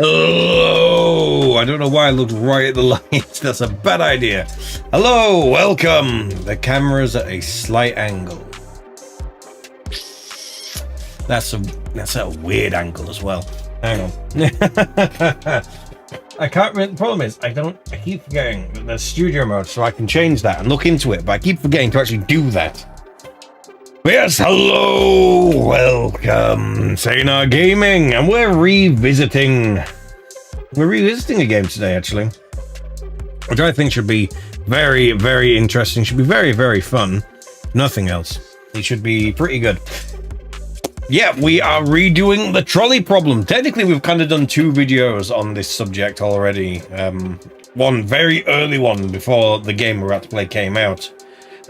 Oh, I don't know why I looked right at the lights. That's a bad idea. Hello, welcome. The camera's at a slight angle. That's a weird angle as well. Hang on. I can't remember. The problem is I keep forgetting that there's studio mode, so I can change that and look into it, but I keep forgetting to actually do that. Yes, hello, welcome to AnrGaming, and we're revisiting a game today, actually, which I think should be very, very interesting. Should be very, very fun. Nothing else. It should be pretty good. Yeah, we are redoing the Trolley Problem. Technically, we've kind of done 2 videos on this subject already. One very early one before the game we're about to play came out,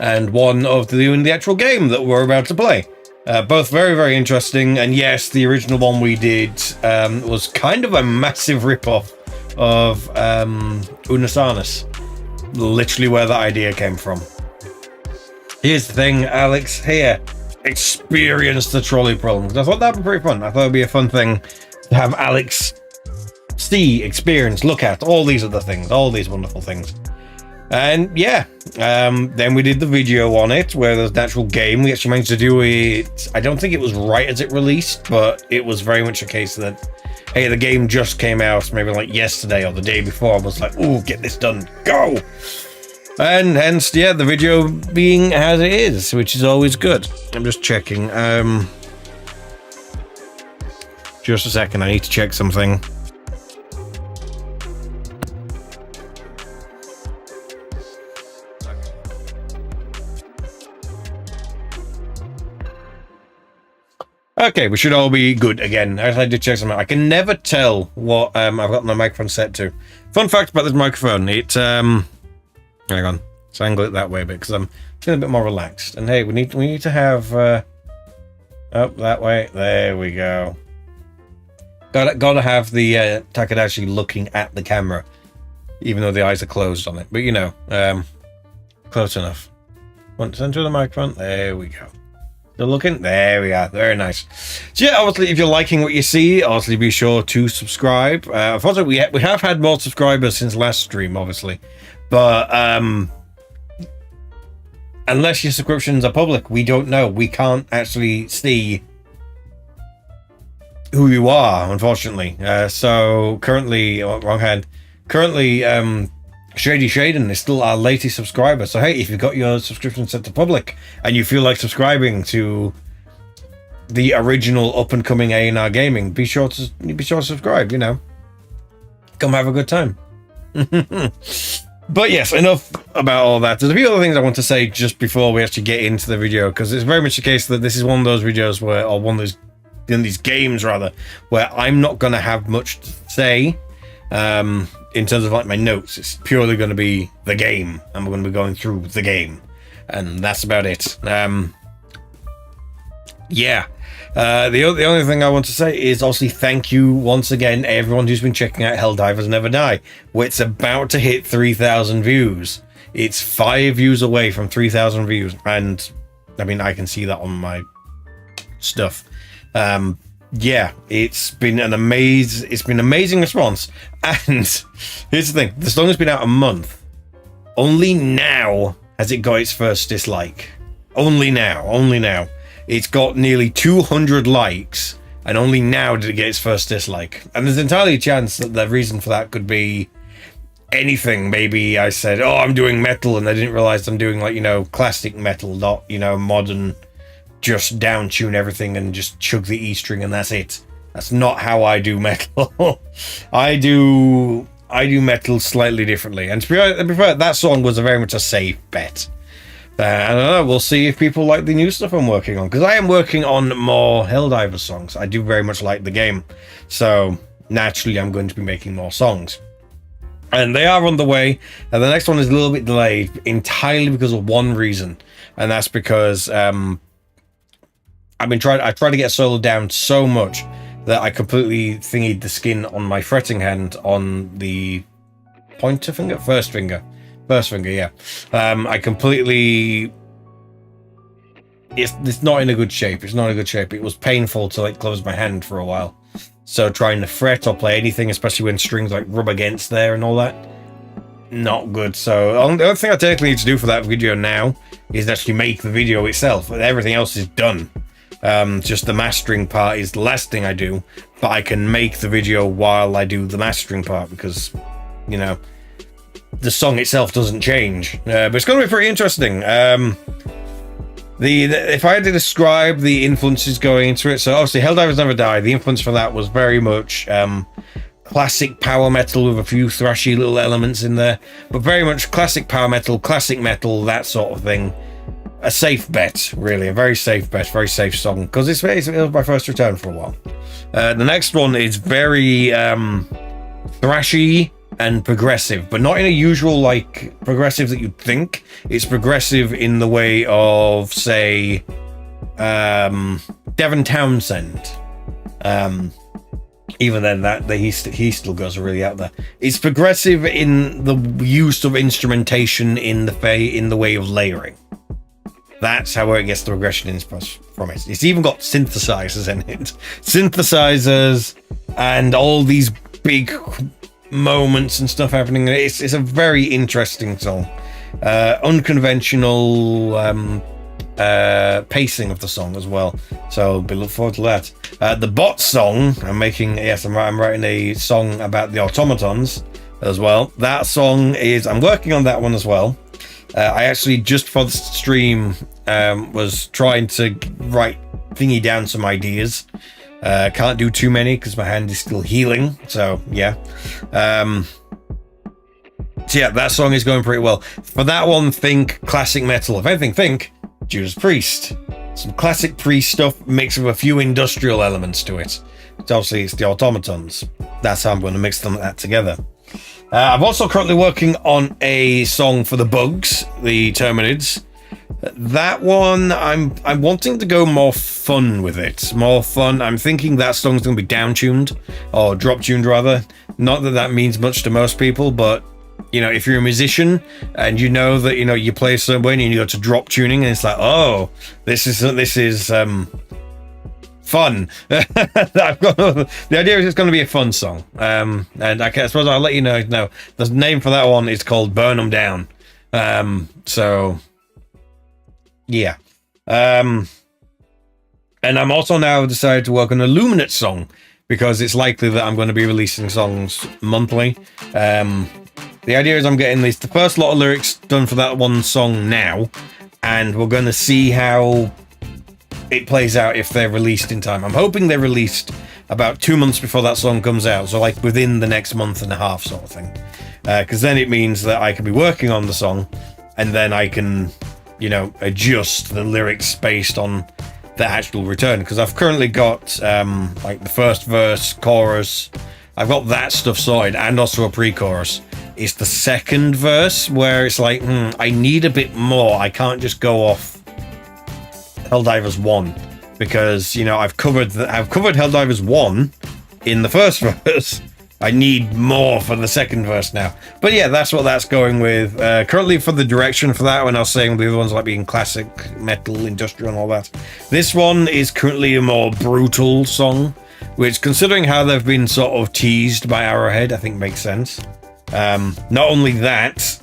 and one of the actual game that we're about to play. Both very, very interesting. And yes, the original one we did was kind of a massive rip-off of Unasanis. Literally where the idea came from. Here's the thing, Alex, here. Experience the Trolley Problem. I thought that'd be pretty fun. I thought it'd be a fun thing to have Alex see, experience, look at, all these other things, all these wonderful things. And yeah, then we did the video on it where there's an actual game. We actually managed to do it. I don't think it was right as it released, but it was very much a case that, hey, the game just came out maybe like yesterday or the day before. I was like, oh, get this done, go. And hence, yeah, the video being as it is, which is always good. I'm just checking. Just a second, I need to check something. Okay, we should all be good again. I did check something. I can never tell what I've got my microphone set to. Fun fact about this microphone, it hang on, let's angle it that way a bit because I'm feeling a bit more relaxed. And hey, we need to have up that way. There we go. Gotta have the Takadashi looking at the camera, even though the eyes are closed on it. But you know, close enough. Want to center the microphone? There we go. Still looking? There we are. Very nice. So yeah, obviously, if you're liking what you see, obviously be sure to subscribe. Unfortunately, we have had more subscribers since last stream, obviously. But unless your subscriptions are public, we don't know. We can't actually see who you are, unfortunately. So currently, wrong hand. Currently, Shady Shaden is still our latest subscriber. So hey, if you've got your subscription set to public and you feel like subscribing to the original up and coming AnrGaming, be sure to subscribe. You know, come have a good time. But yes, enough about all that. There's a few other things I want to say just before we actually get into the video, because it's very much the case that this is one of those videos where, or one of those in these games rather, where I'm not going to have much to say. In terms of like my notes, it's purely going to be the game, and we're going to be going through the game, and that's about it. Yeah. The only thing I want to say is obviously thank you once again everyone who's been checking out Helldivers Never Die. It's about to hit 3,000 views. It's 5 views away from 3,000 views, and I mean I can see that on my stuff. Yeah, it's been an amazing response. And here's the thing, the song has been out a month. Only now has it got its first dislike. Only now. It's got nearly 200 likes, and only now did it get its first dislike. And there's entirely a chance that the reason for that could be anything. Maybe I said, oh, I'm doing metal, and I didn't realize I'm doing, like, you know, classic metal, not, you know, modern, just down tune everything and just chug the E string and that's it. That's not how I do metal. I do metal slightly differently. And to be fair, that song was very much a safe bet. I don't know, we'll see if people like the new stuff I'm working on, because I am working on more Helldivers songs. I do very much like the game, so naturally I'm going to be making more songs. And they are on the way, and the next one is a little bit delayed entirely because of one reason, and that's because I tried to get solo down so much that I completely thingied the skin on my fretting hand on the pointer finger? First finger, yeah. I completely... It's not in a good shape. It's not in a good shape. It was painful to like close my hand for a while. So trying to fret or play anything, especially when strings like rub against there and all that, not good. So the only thing I technically need to do for that video now is actually make the video itself. Everything else is done. Just the mastering part is the last thing I do, but I can make the video while I do the mastering part because, you know, the song itself doesn't change. But it's going to be pretty interesting. If I had to describe the influences going into it, so obviously Helldivers Never Die, the influence for that was very much classic power metal with a few thrashy little elements in there, but very much classic power metal, classic metal, that sort of thing. A safe bet, really, a very safe bet, very safe song, because it was my first return for a while. The next one is very thrashy and progressive, but not in a usual like progressive that you'd think. It's progressive in the way of, say, Devon Townsend. Even then, he still goes really out there. It's progressive in the use of instrumentation in the way of layering. That's how it gets the progression in from it. It's even got synthesizers in it, synthesizers, and all these big moments and stuff happening. It's a very interesting song. Unconventional pacing of the song as well, so be look forward to that. The bot song I'm writing a song about the automatons as well. That song I'm working on that one as well. I actually just for the stream was trying to write thingy down some ideas. Can't do too many because my hand is still healing, so yeah. So yeah, that song is going pretty well. For that one, think classic metal. If anything, think Judas Priest. Some classic Priest stuff mixed with a few industrial elements to it. Obviously, it's the automatons. That's how I'm going to mix that together. I'm also currently working on a song for the Bugs, the Terminids. That one, I'm wanting to go more fun with it. More fun. I'm thinking that song's going to be down-tuned, or drop-tuned rather. Not that that means much to most people, but, you know, if you're a musician and you know that, you know, you play somewhere and you go to drop tuning and it's like, oh, this is fun. The idea is it's going to be a fun song. And I suppose I'll let you know. No, the name for that one is called Burn 'Em Down. So yeah. And I'm also now decided to work on a Luminate song because it's likely that I'm going to be releasing songs monthly. The idea is I'm getting the first lot of lyrics done for that one song now, and we're going to see how it plays out if they're released in time. I'm hoping they're released about 2 months before that song comes out, so like within the next month and a half sort of thing. Because then it means that I can be working on the song, and then I can, you know, adjust the lyrics based on the actual return. Because I've currently got like the first verse, chorus. I've got that stuff sorted, and also a pre-chorus. It's the second verse where it's like, I need a bit more. I can't just go off Helldivers 1 because, you know, I've covered Helldivers 1 in the first verse. I need more for the second verse now. But yeah, that's what that's going with. Currently for the direction for that one, I was saying the other ones like being classic, metal, industrial and all that. This one is currently a more brutal song, which, considering how they've been sort of teased by Arrowhead, I think makes sense. Not only that,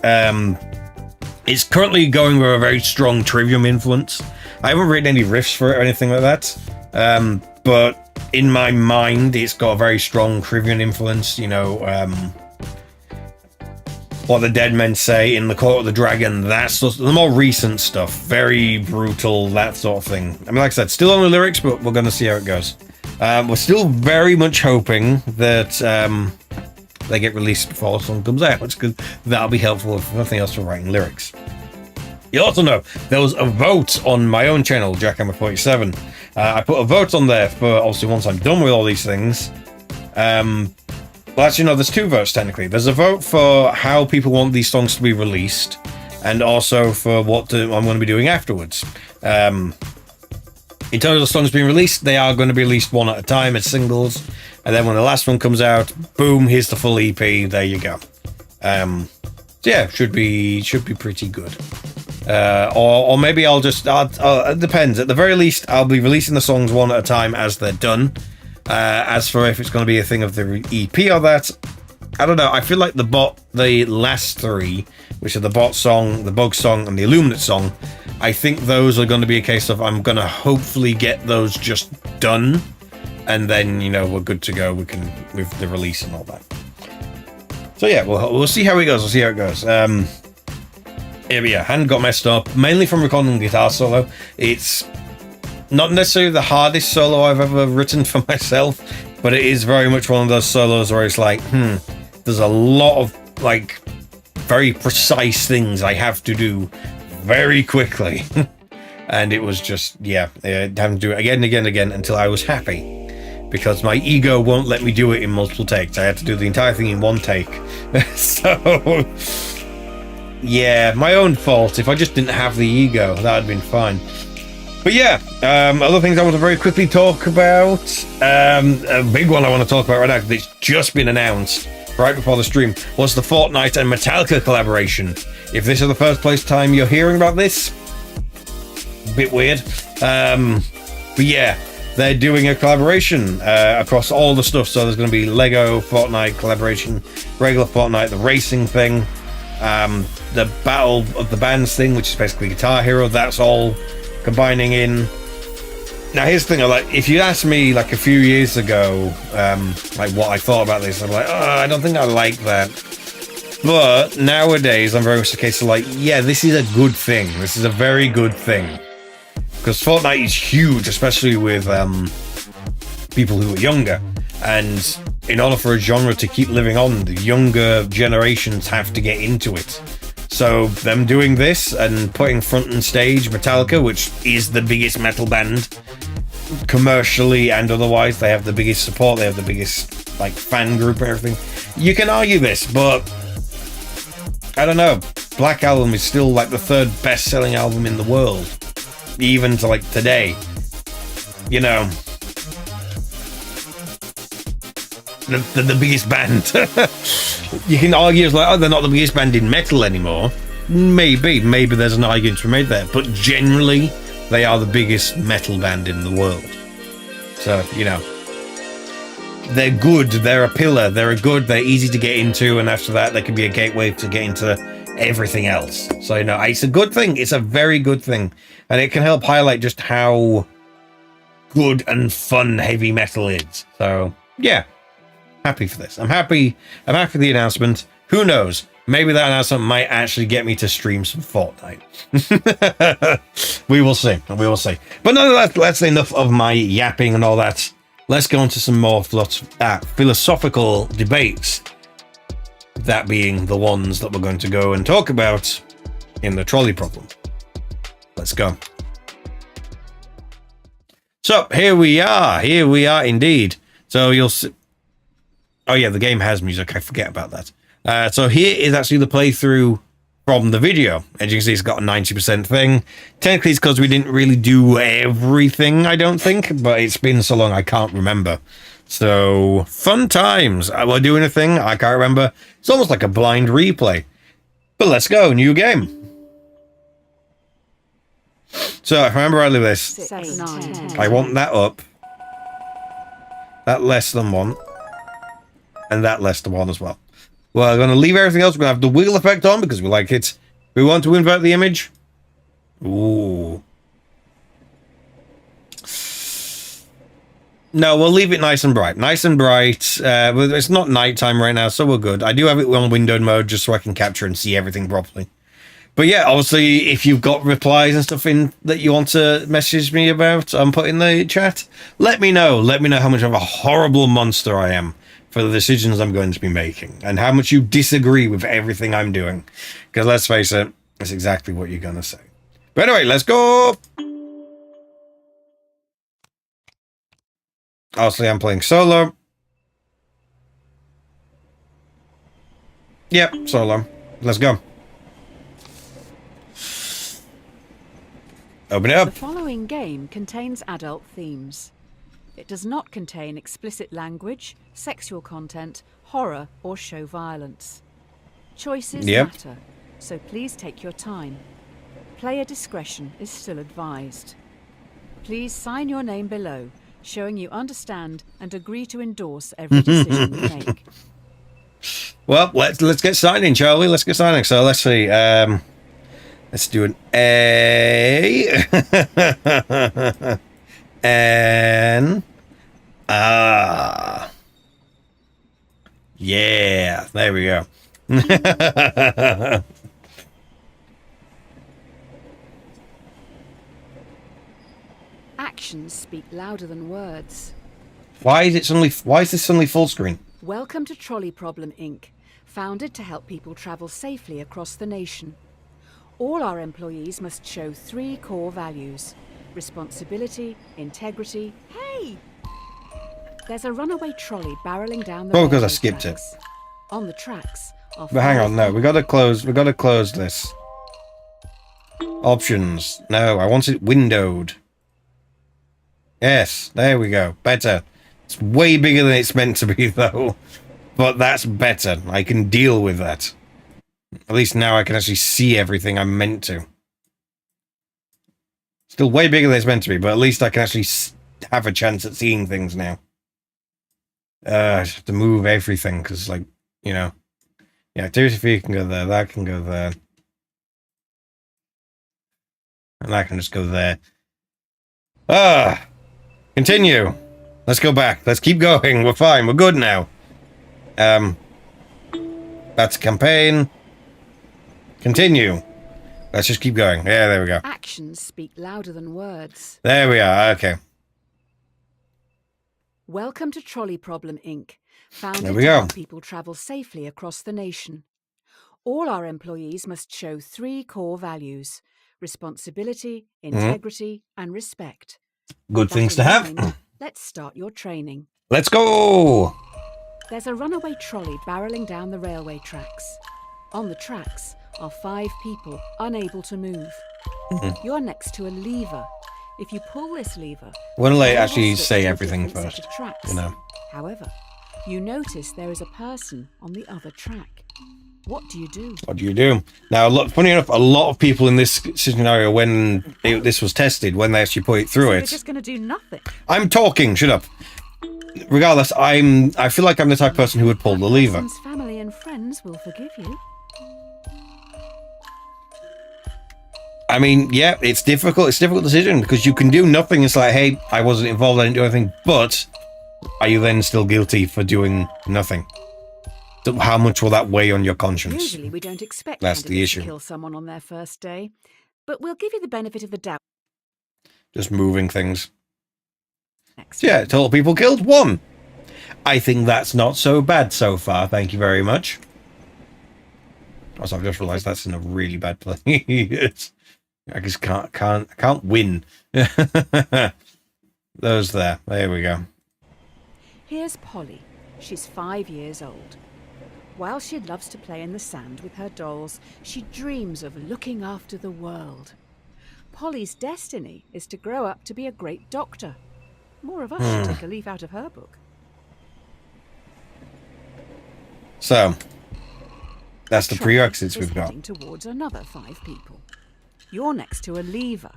it's currently going with a very strong Trivium influence. I haven't written any riffs for it or anything like that, but in my mind, it's got a very strong Trivium influence. You know, what the Dead Men Say, In the Court of the Dragon, that's the more recent stuff. Very brutal, that sort of thing. I mean, like I said, still on the lyrics, but we're going to see how it goes. We're still very much hoping that they get released before the song comes out, because that'll be helpful if nothing else for writing lyrics. You also know there was a vote on my own channel, Jackhammer47. I put a vote on there for, obviously, once I'm done with all these things. Well, actually, no, there's two votes technically. There's a vote for how people want these songs to be released, and also for what I'm going to be doing afterwards. In terms of the songs being released, they are going to be released one at a time as singles, and then when the last one comes out, boom, here's the full EP. There you go. So yeah, should be pretty good. Or maybe I'll just, it depends. At the very least, I'll be releasing the songs one at a time as they're done. As for if it's going to be a thing of the EP or that, I don't know. I feel like the last three, which are the bot song, the bug song, and the Illuminate song, I think those are going to be a case of I'm going to hopefully get those just done, and then, you know, we're good to go. We can, with the release and all that. So yeah, we'll see how it goes. We'll see how it goes. Yeah, hand got messed up, mainly from recording the guitar solo. It's not necessarily the hardest solo I've ever written for myself, but it is very much one of those solos where it's like, there's a lot of, like, very precise things I have to do very quickly. And it was just, yeah, having to do it again and again and again until I was happy. Because my ego won't let me do it in multiple takes. I had to do the entire thing in one take. So, yeah, my own fault. If I just didn't have the ego, that would have been fine. But yeah, other things I want to very quickly talk about. A big one I want to talk about right now, because it's just been announced right before the stream, was the Fortnite and Metallica collaboration. If this is the first time you're hearing about this, a bit weird. But yeah, they're doing a collaboration across all the stuff. So there's going to be Lego Fortnite collaboration, regular Fortnite, the racing thing, the Battle of the Bands thing, which is basically Guitar Hero. That's all combining in. Now here's the thing, like, if you asked me like a few years ago, like what I thought about this, I'm like, I don't think I like that. But nowadays, I'm very much the case of like, yeah, this is a good thing. This is a very good thing. Because Fortnite is huge, especially with people who are younger. And in order for a genre to keep living on, the younger generations have to get into it. So them doing this and putting front and stage Metallica, which is the biggest metal band commercially and otherwise, they have the biggest support, they have the biggest like fan group and everything. You can argue this, but I don't know. Black Album is still like the third best selling album in the world, even to like today. You know, the biggest band. You can argue it's like, oh, they're not the biggest band in metal anymore. Maybe there's an argument to be made there, but generally they are the biggest metal band in the world. So, you know, they're good, they're a pillar, they're easy to get into, and after that they can be a gateway to get into everything else. So, you know, it's a good thing. It's a very good thing, and it can help highlight just how good and fun heavy metal is. So yeah, happy for this. I'm happy for the announcement. Who knows? Maybe that announcement might actually get me to stream some Fortnite. We will see. But nonetheless, that's enough of my yapping and all that. Let's go on to some more philosophical debates. That being the ones that we're going to go and talk about in the Trolley Problem. Let's go. So here we are indeed. So you'll see. Oh yeah, the game has music. I forget about that. So here is actually the playthrough from the video. As you can see, it's got a 90% thing. Technically, it's because we didn't really do everything, I don't think, but it's been so long I can't remember. So, fun times. We're doing a thing, I can't remember. It's almost like a blind replay. But let's go, new game. So, if I remember rightly this, 6, 9, 10. I want that up, that less than 1, and that less than 1 as well. We're going to leave everything else. We're going to have the wheel effect on because we like it. We want to invert the image. Ooh. No, we'll leave it nice and bright. Nice and bright. It's not nighttime right now, so we're good. I do have it on windowed mode just so I can capture and see everything properly. But yeah, obviously, if you've got replies and stuff in that you want to message me about, put in the chat. Let me know. Let me know how much of a horrible monster I am for the decisions I'm going to be making, and how much you disagree with everything I'm doing. Because let's face it, that's exactly what you're going to say. But anyway, let's go! Obviously, I'm playing solo. Yep, solo. Let's go. Open it up. The following game contains adult themes. It does not contain explicit language, sexual content, horror, or show violence. Choices Yep. matter, so please take your time. Player discretion is still advised. Please sign your name below, showing you understand and agree to endorse every decision you make. Well, let's get signing, Charlie. Let's get signing. So let's see. Let's do an A. N. Ah. Yeah, there we go. Actions speak louder than words. Why is this suddenly full screen? Welcome to Trolley Problem Inc., founded to help people travel safely across the nation. All our employees must show 3 core values: responsibility, integrity. Hey! There's a runaway trolley barreling down the Probably because I railway skipped tracks. On the tracks are But hang 5 on, no, we gotta close this. Options. No, I want it windowed. Yes, there we go. Better. It's way bigger than it's meant to be, though. But that's better. I can deal with that. At least now I can actually see everything I'm meant to. Still way bigger than it's meant to be, but at least I can actually have a chance at seeing things now. I have to move everything, because, like, you know. Yeah, activity feed can go there, that can go there. And that can just go there. Continue. Let's go back. Let's keep going. We're fine. We're good now. That's a campaign. Continue. Let's just keep going. Yeah, there we go. Actions speak louder than words. There we are. Okay. Welcome to Trolley Problem Inc., founded There we to go. help people travel safely across the nation. All our employees must show 3 core values: responsibility, integrity, and respect. Good That things to in have. mind, let's start your training. Let's go. There's a runaway trolley barreling down the railway tracks. On the tracks are 5 people unable to move. You're next to a lever. If you pull this lever, Why don't I the lever actually slips say to a everything different first? set of tracks. You know. However, you notice there is a person on the other track. What do you do? What do you do? Now, look, funny enough, a lot of people in this scenario, when this was tested, when they actually put it through So it. you're just going to do nothing. I'm talking. Shut up. Regardless, I feel like I'm the type of person who would pull the lever. Person's family and friends will forgive you. I mean, yeah, it's difficult. It's a difficult decision because you can do nothing. It's like, hey, I wasn't involved. I didn't do anything. But are you then still guilty for doing nothing? So how much will that weigh on your conscience? Usually we don't expect That's the candidates issue. to kill someone on their first day, but we'll give you the benefit of the doubt Just moving things. next. Yeah, total people killed 1. I think that's not so bad so far. Thank you very much. Also, I've just realised that's in a really bad place. I just can't win. Those there. There we go. Here's Polly. She's 5 years old. While she loves to play in the sand with her dolls, she dreams of looking after the world. Polly's destiny is to grow up to be a great doctor. More of us should take a leaf out of her book. So, that's the Trolley prerequisites is we've got. heading towards another 5 people. You're next to a lever.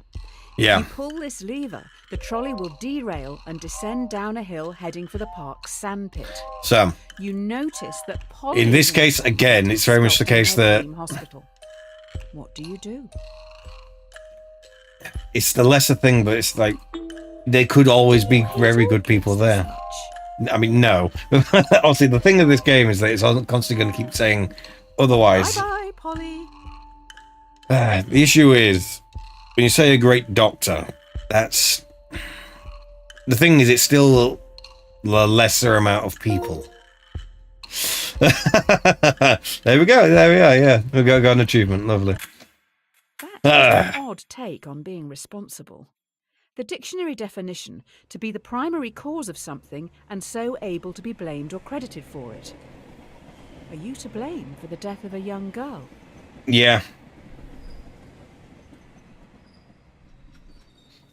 Yeah. If you pull this lever, the trolley will derail and descend down a hill heading for the park's sandpit. So, You notice that Polly in this is case, again, it's very much the stopped in case her that dream hospital. What do you do? it's the lesser thing, but it's like there could always be very good people there. Much. I mean, no. Obviously, the thing of this game is that it's constantly going to keep saying otherwise. Bye-bye, Polly. The issue is, when you say a great doctor, that's... The thing is, it's still the lesser amount of people. There we go. There we are, yeah. We got an achievement. Lovely. That's an odd take on being responsible. The dictionary definition: to be the primary cause of something and so able to be blamed or credited for it. Are you to blame for the death of a young girl? Yeah.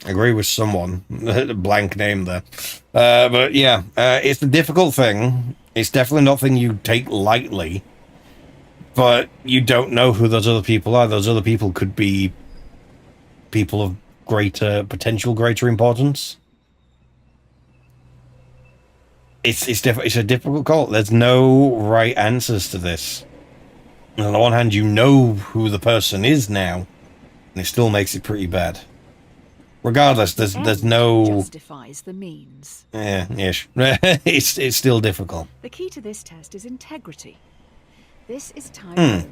Agree with someone. Blank name there. But yeah, it's a difficult thing. It's definitely not thing you take lightly. But you don't know who those other people are. Those other people could be people of greater importance. It's a difficult call. There's no right answers to this. And on the one hand, you know who the person is now, and it still makes it pretty bad. Regardless, there's no justifies the means. Yeah, it's still difficult. The key to this test is integrity. This is Tyrone.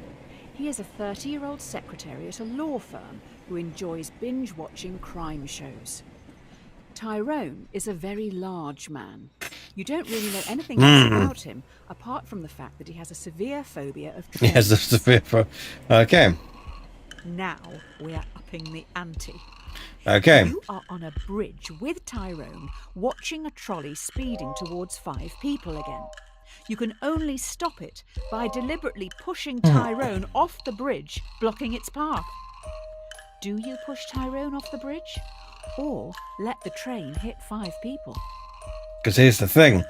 He is a 30-year-old secretary at a law firm who enjoys binge-watching crime shows. Tyrone is a very large man. You don't really know anything else about him, apart from the fact that he has a severe phobia of trains. He has a severe phobia. Okay. Now we are upping the ante. Okay. You are on a bridge with Tyrone, watching a trolley speeding towards 5 people again. You can only stop it by deliberately pushing Tyrone off the bridge, blocking its path. Do you push Tyrone off the bridge? Or let the train hit 5 people? Because here's the thing.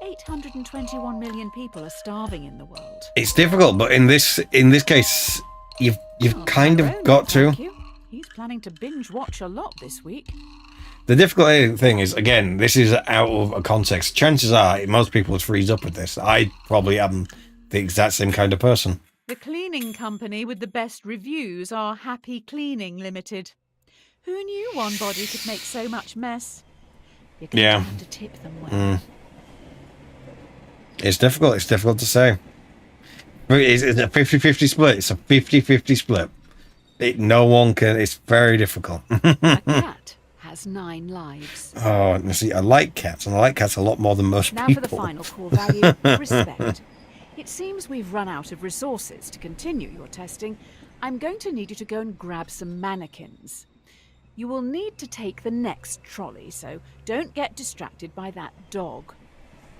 821 million people are starving in the world. It's difficult, but in this case, you've kind of got to. He's planning to binge watch a lot this week. The difficult thing is, again, this is out of a context. Chances are, most people would freeze up with this. I probably am the exact same kind of person. The cleaning company with the best reviews are Happy Cleaning Limited. Who knew one body could make so much mess? You're going to have to tip them well. It's difficult. It's difficult to say. It's a 50-50 split. It's a 50-50 split. No one can. It's very difficult. A cat has 9 lives. Oh, see, I like cats, and I like cats a lot more than most people. Now for the final core value, respect. It seems we've run out of resources to continue your testing. I'm going to need you to go and grab some mannequins. You will need to take the next trolley, so don't get distracted by that dog.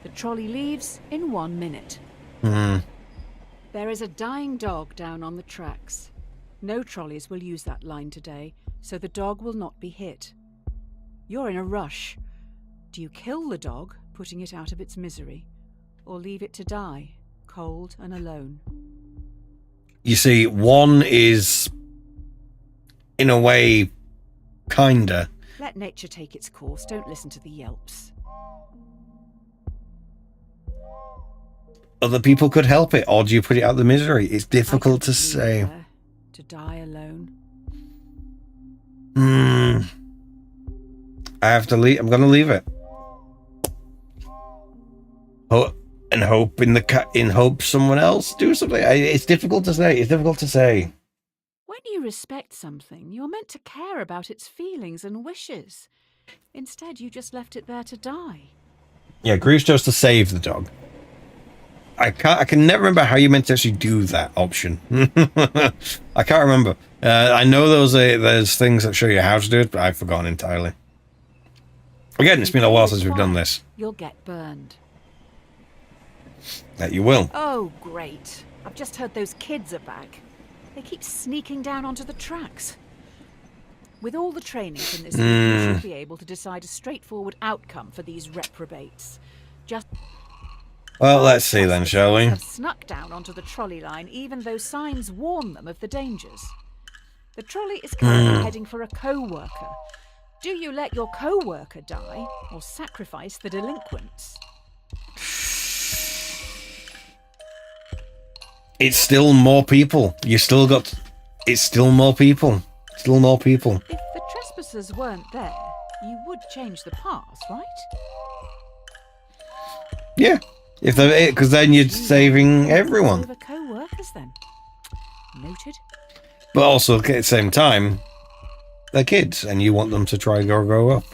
The trolley leaves in 1 minute. There is a dying dog down on the tracks. No trolleys will use that line today, so the dog will not be hit. You're in a rush. Do you kill the dog, putting it out of its misery, or leave it to die, cold and alone? You see, one is, in a way, kinda. Let nature take its course. Don't listen to the yelps. Other people could help it, or do you put it out of the misery? It's difficult to say. To die alone. I have to leave. I'm going to leave it. Hope someone else do something. It's difficult to say. It's difficult to say. When you respect something, you're meant to care about its feelings and wishes. Instead, you just left it there to die. Yeah, Greaves chose to save the dog. I can never remember how you meant to actually do that option. I can't remember. I know there's things that show you how to do it, but I've forgotten entirely. Again, it's been a while since we've done this. You'll get burned. That you will. Oh, great. I've just heard those kids are back. They keep sneaking down onto the tracks. With all the training from this week, you should be able to decide a straightforward outcome for these reprobates. Well, let's see then, shall we? Have snuck down onto the trolley line, even though signs warn them of the dangers. The trolley is currently heading for a co-worker. Do you let your co-worker die, or sacrifice the delinquents? It's still more people. It's still more people. Still more people. If the trespassers weren't there, you would change the paths, right? Yeah. Because then you're saving everyone. The co-workers then. Noted. But also, at the same time, they're kids, and you want them to try and grow up.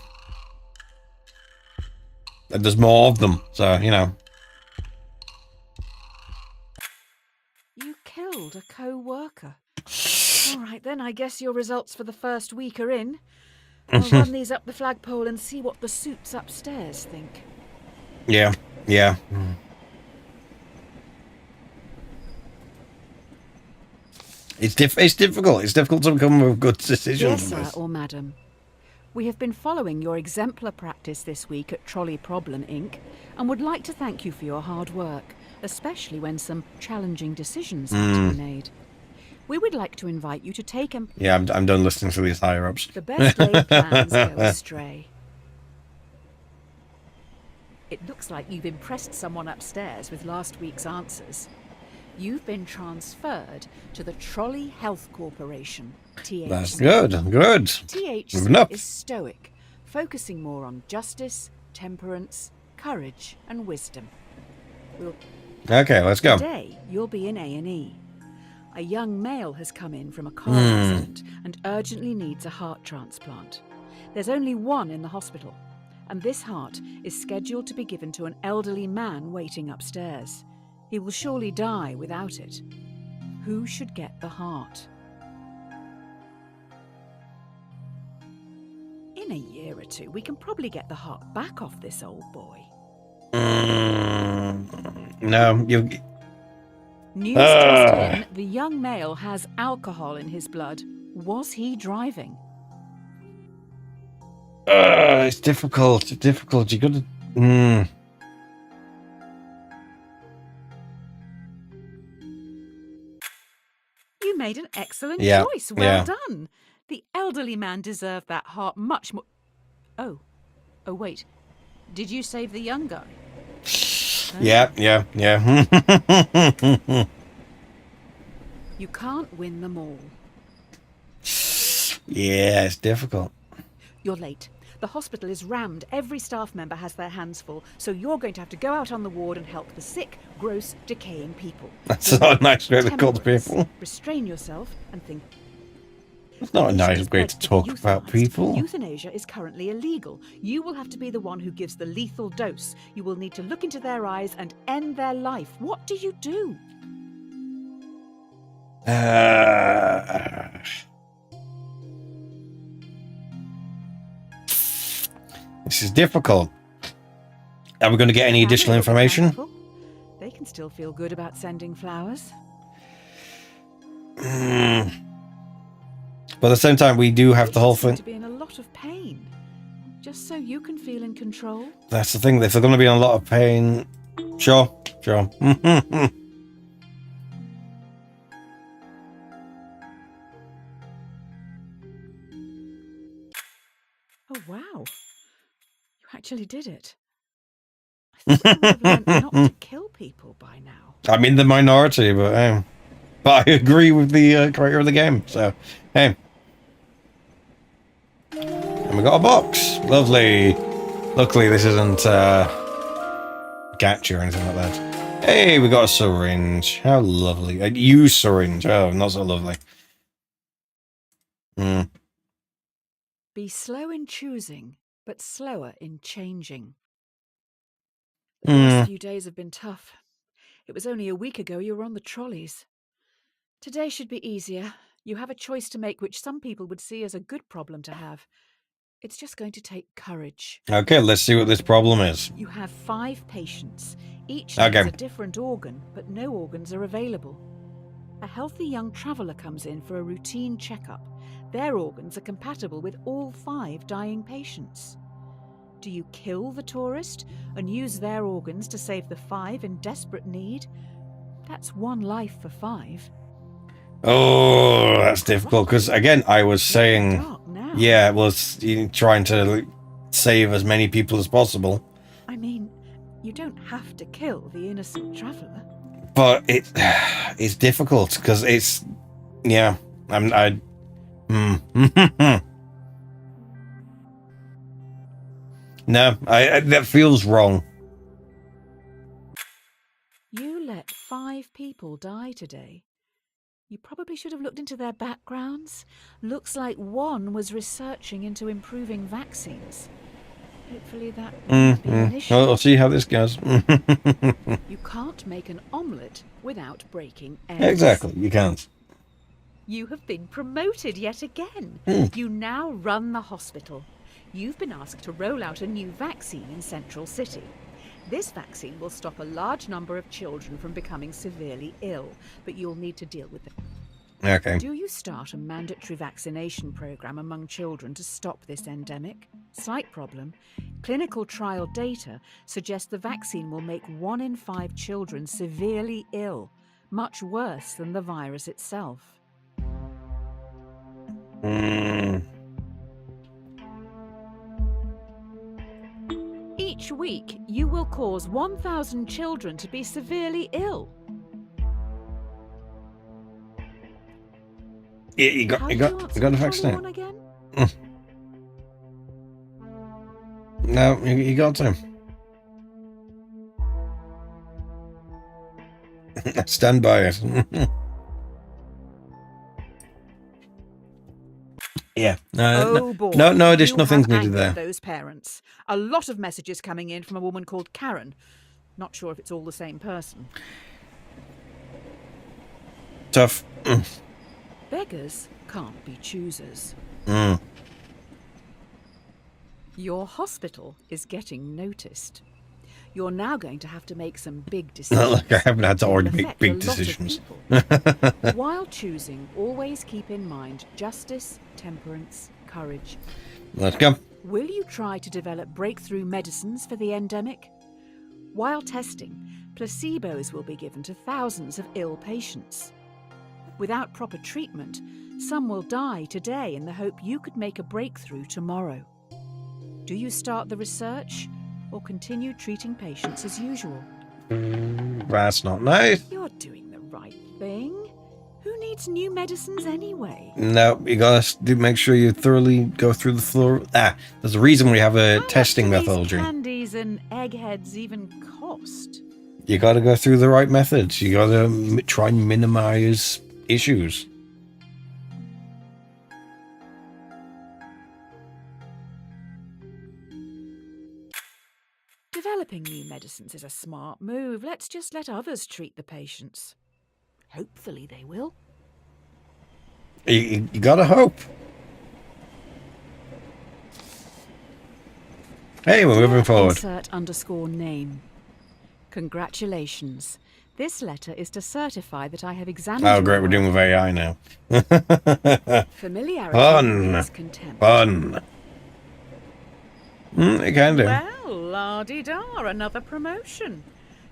And there's more of them, so, you know. You killed a co-worker. All right, then, I guess your results for the first week are in. I'll run these up the flagpole and see what the suits upstairs think. Yeah. It's difficult. It's difficult to come with good decisions. Yes, sir, or madam. We have been following your exemplar practice this week at Trolley Problem, Inc., and would like to thank you for your hard work. especially when some challenging decisions have to be made. We would like to invite you to take a... Yeah, I'm done listening to these higher-ups. The best laid plans go astray. It looks like you've impressed someone upstairs with last week's answers. You've been transferred to the Trolley Health Corporation, THC. That's good, good. THC is stoic, focusing more on justice, temperance, courage, and wisdom. Okay, let's go. Today, you'll be in A&E. A young male has come in from a car accident and urgently needs a heart transplant. There's only one in the hospital, and this heart is scheduled to be given to an elderly man waiting upstairs. He will surely die without it. Who should get the heart? In a year or two, we can probably get the heart back off this old boy. No, you... News just in, the young male has alcohol in his blood. Was he driving? It's difficult, you gotta... You made an excellent choice. Well done. The elderly man deserved that heart much more... Oh, wait. Did you save the young guy? Yeah. You can't win them all. Yeah, it's difficult. You're late. The hospital is rammed. Every staff member has their hands full, so you're going to have to go out on the ward and help the sick, gross, decaying people. That's not a nice way to call the people. Restrain yourself and think. It's not a nice way to talk about people. Euthanasia is currently illegal. You will have to be the one who gives the lethal dose. You will need to look into their eyes and end their life. What do you do? This is difficult. Are we going to get any additional information? They can still feel good about sending flowers. But at the same time, we do have the whole thing. To be in a lot of pain, just so you can feel in control. That's the thing. If they're going to be in a lot of pain, sure. Oh wow! You actually did it. I thought you would have learned not to kill people by now. I'm in the minority, but I agree with the creator of the game. So, hey. And we got a box. Lovely. Luckily, this isn't gacha or anything like that. Hey, we got a syringe. How lovely. A used syringe. Oh, not so lovely. Be slow in choosing, but slower in changing. The last few days have been tough. It was only a week ago you were on the trolleys. Today should be easier. You have a choice to make which some people would see as a good problem to have. It's just going to take courage. Okay, let's see what this problem is. You have 5 patients. Each needs a different organ, but no organs are available. A healthy young traveller comes in for a routine checkup. Their organs are compatible with all 5 dying patients. Do you kill the tourist and use their organs to save the 5 in desperate need? That's 1 life for 5. Oh, that's difficult because, again, I was saying, yeah, it was trying to save as many people as possible. I mean, you don't have to kill the innocent traveller. But it's difficult because it's, yeah, No, that feels wrong. You let 5 people die today. You probably should have looked into their backgrounds. Looks like one was researching into improving vaccines. Hopefully that won't be an issue. Well, I'll see how this goes. You can't make an omelette without breaking eggs. Exactly, you can't. You have been promoted yet again. You now run the hospital. You've been asked to roll out a new vaccine in Central City. This vaccine will stop a large number of children from becoming severely ill, but you'll need to deal with it. Okay. Do you start a mandatory vaccination program among children to stop this endemic? Slight problem. Clinical trial data suggest the vaccine will make 1 in 5 children severely ill, much worse than the virus itself. Each week, you will cause 1,000 children to be severely ill. Yeah, you got the vaccine. Again? No, you got to. Stand by it. Yeah. No additional things needed there. Those parents. A lot of messages coming in from a woman called Karen. Not sure if it's all the same person. Tough. Beggars can't be choosers. Mm. Your hospital is getting noticed. You're now going to have to make some big decisions. Not like I haven't had to already make big decisions. While choosing, always keep in mind justice, temperance, courage. Let's go. Will you try to develop breakthrough medicines for the endemic? While testing, placebos will be given to thousands of ill patients. Without proper treatment, some will die today in the hope you could make a breakthrough tomorrow. Do you start the research or continue treating patients as usual? That's not nice. You're doing the right thing. Who needs new medicines anyway? No, you gotta make sure you thoroughly go through the floor. There's a reason we have a testing methodology. How much do these candies and eggheads even cost? You gotta go through the right methods. You gotta try and minimize issues. Developing new medicines is a smart move. Let's just let others treat the patients. Hopefully they will. You gotta hope. Hey, we're moving forward. Insert_name. Congratulations. This letter is to certify that I have examined. Oh, great, we're doing with AI now. Familiarity is contempt. Fun. It can do. Well, la-di-da, another promotion.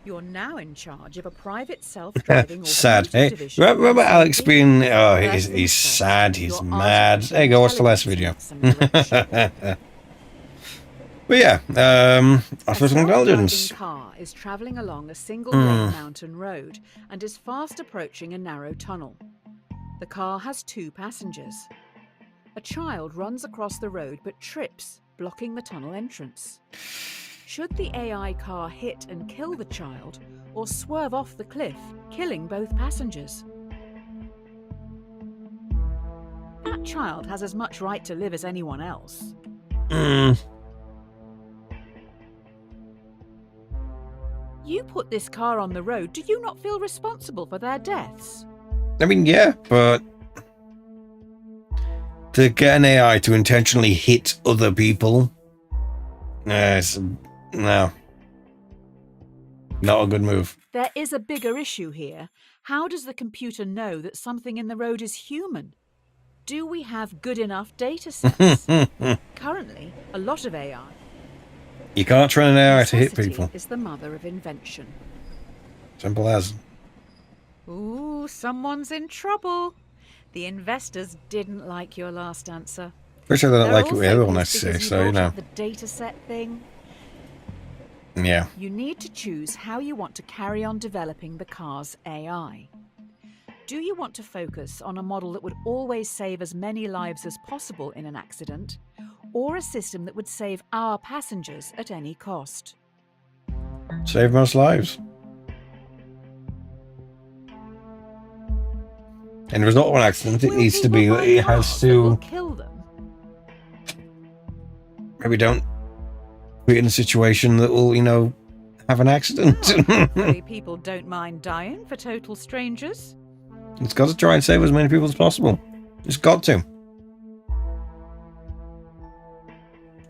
You're now in charge of a private self-driving sad. Hey, division. remember Alex being... Oh, he's sad. He's mad. There you go. What's the last video? But yeah, artificial intelligence. A car is travelling along a single-lane mountain road and is fast approaching a narrow tunnel. The car has 2 passengers. A child runs across the road but trips, blocking the tunnel entrance. Should the AI car hit and kill the child, or swerve off the cliff, killing both passengers? That child has as much right to live as anyone else. You put this car on the road. Do you not feel responsible for their deaths? I mean, yeah, but to get an AI to intentionally hit other people, no, not a good move. There is a bigger issue here. How does the computer know that something in the road is human? Do we have good enough data sets? Currently, a lot of AI. You can't train an AI to hit people. Is the mother of invention. Simple as. Ooh, someone's in trouble. The investors didn't like your last answer. Pretty sure they don't like it with everyone I say, so you know. The data set thing. Yeah. You need to choose how you want to carry on developing the car's AI. Do you want to focus on a model that would always save as many lives as possible in an accident, or a system that would save our passengers at any cost? Save most lives. And there's not one accident. It needs to be. It has to kill them. Maybe don't put it in a situation that will, have an accident. Hopefully people don't mind dying for total strangers. It's got to try and save as many people as possible. It's got to.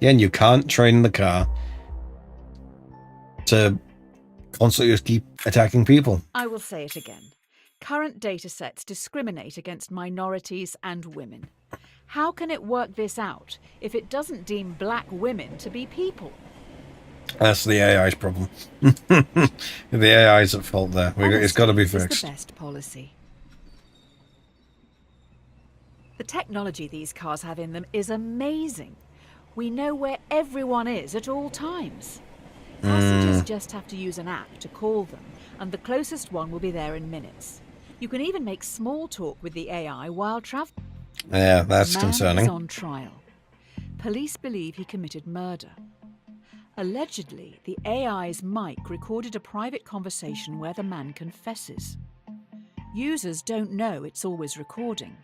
Yeah, and you can't train the car to constantly just keep attacking people. I will say it again. Current datasets discriminate against minorities and women. How can it work this out if it doesn't deem black women to be people? That's the AI's problem. The AI's at fault there. It's got to be fixed. It's the best policy. The technology these cars have in them is amazing. We know where everyone is at all times. Passengers just have to use an app to call them, and the closest one will be there in minutes. You can even make small talk with the AI while traveling. Yeah, that's The man concerning. is on trial. Police believe he committed murder. Allegedly, the AI's mic recorded a private conversation where the man confesses. Users don't know it's always recording.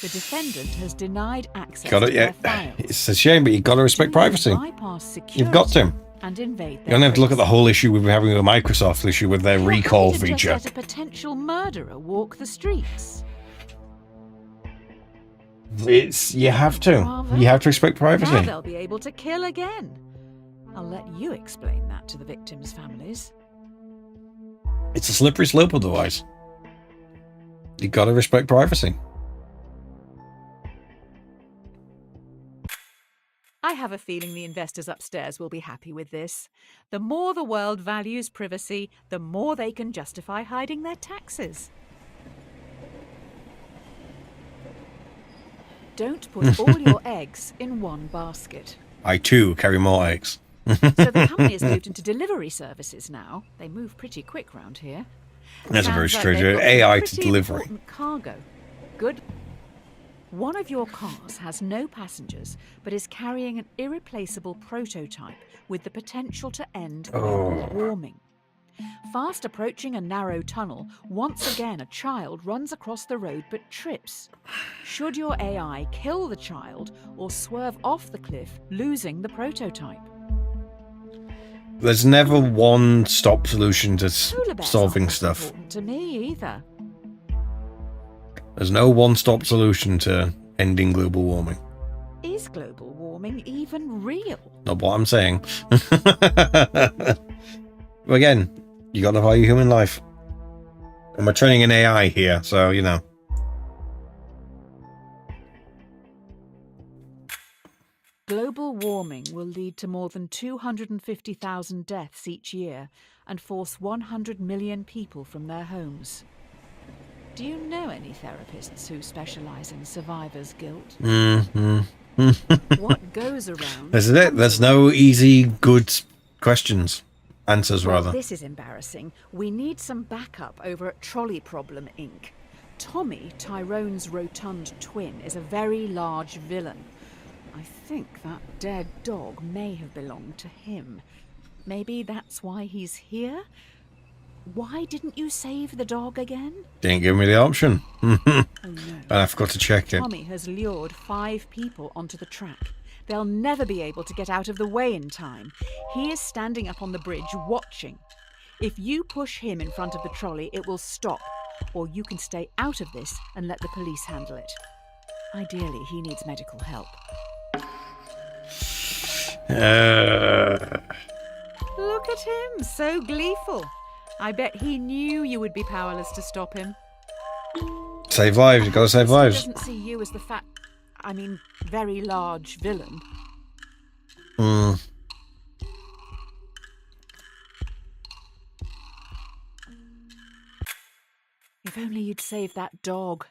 The defendant has denied access to their files. It's a shame, but you've got to respect privacy. You've got to. And invade You don't have to look at the whole issue we've been having with Microsoft issue with their recall feature. Just let a potential murderer walk the streets. You have to. You have to respect privacy. Now they'll be able to kill again. I'll let you explain that to the victims' families. It's a slippery slope otherwise. You've got to respect privacy. I have a feeling the investors upstairs will be happy with this. The more the world values privacy, the more they can justify hiding their taxes. Don't put all your eggs in one basket. I too carry more eggs. So the company has moved into delivery services now. They move pretty quick round here. That's a very Sounds strange they've got AI some to pretty delivery. important cargo. Good. One of your cars has no passengers, but is carrying an irreplaceable prototype with the potential to end global warming. Fast approaching a narrow tunnel, once again a child runs across the road but trips. Should your AI kill the child or swerve off the cliff, losing the prototype? There's never one stop solution to solving stuff. Important to me either. There's no one-stop solution to ending global warming. Is global warming even real? Not what I'm saying. Again, you got to value human life. And we're training an AI here, so, you know. Global warming will lead to more than 250,000 deaths each year and force 100 million people from their homes. Do you know any therapists who specialise in survivor's guilt? What goes around... This is it. There's no easy, good questions. Answers, rather. This is embarrassing. We need some backup over at Trolley Problem, Inc. Tommy, Tyrone's rotund twin, is a very large villain. I think that dead dog may have belonged to him. Maybe that's why he's here? Why didn't you save the dog again? Didn't give me the option. Oh, no. And I forgot to check it. Tommy has lured 5 people onto the track. They'll never be able to get out of the way in time. He is standing up on the bridge watching. If you push him in front of the trolley, it will stop. Or you can stay out of this and let the police handle it. Ideally, he needs medical help. Look at him, so gleeful. I bet he knew you would be powerless to stop him. Save lives, you gotta save lives. He doesn't see you as the very large villain. If only you'd saved that dog.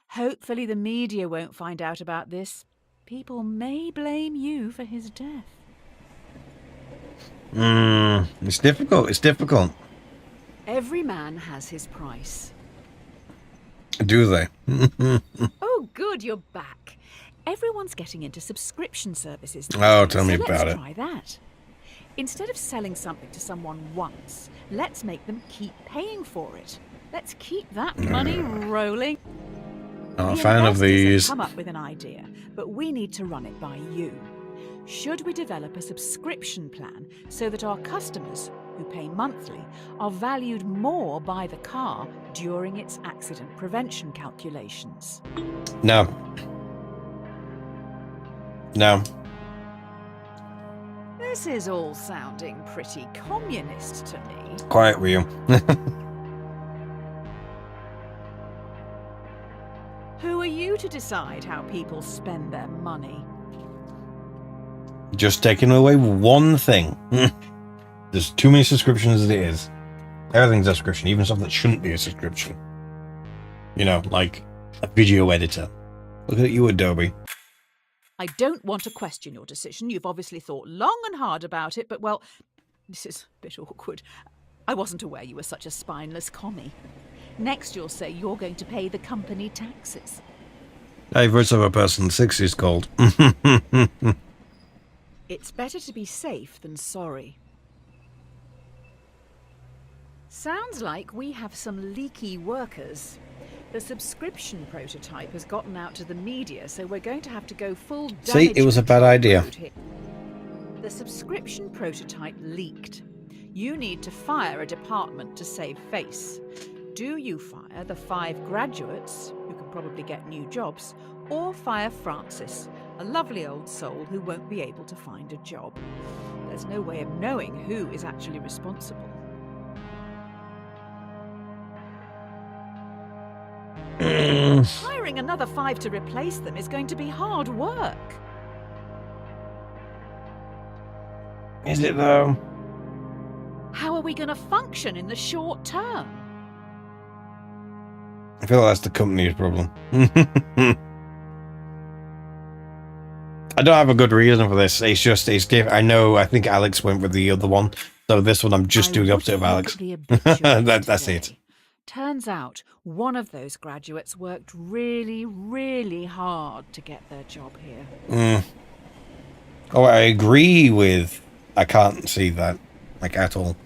Hopefully the media won't find out about this. People may blame you for his death. It's difficult, it's difficult. Every man has his price. Do they? Oh, good, you're back. Everyone's getting into subscription services now. Oh, tell me about it. Let's try that. Instead of selling something to someone once, let's make them keep paying for it. Let's keep that money rolling. Not a fan of these. Come up with an idea, but we need to run it by you. Should we develop a subscription plan so that our customers, who pay monthly, are valued more by the car during its accident prevention calculations? No. No. This is all sounding pretty communist to me. Quiet, will you? Who are you to decide how people spend their money? Just taking away one thing. There's too many subscriptions as it is. Everything's a subscription, even stuff that shouldn't be a subscription. You know, like a video editor. Look at you, Adobe. I don't want to question your decision. You've obviously thought long and hard about it, but, well, this is a bit awkward. I wasn't aware you were such a spineless commie. Next, you'll say you're going to pay the company taxes. Hey, voice of a person, 6 is called. It's better to be safe than sorry. Sounds like we have some leaky workers. The subscription prototype has gotten out to the media, so we're going to have to go full damage. See, it was a bad idea. The subscription prototype leaked. You need to fire a department to save face. Do you fire the 5 graduates, who can probably get new jobs, or fire Francis, a lovely old soul who won't be able to find a job? There's no way of knowing who is actually responsible. Hiring another 5 to replace them is going to be hard work. Is it though? How are we going to function in the short term? I feel like that's the company's problem. I don't have a good reason for this. It's just, I think Alex went with the other one. So this one, I'm just doing the opposite of Alex. That's it. Turns out one of those graduates worked really, really hard to get their job here. Oh, I agree with... I can't see that, like, at all.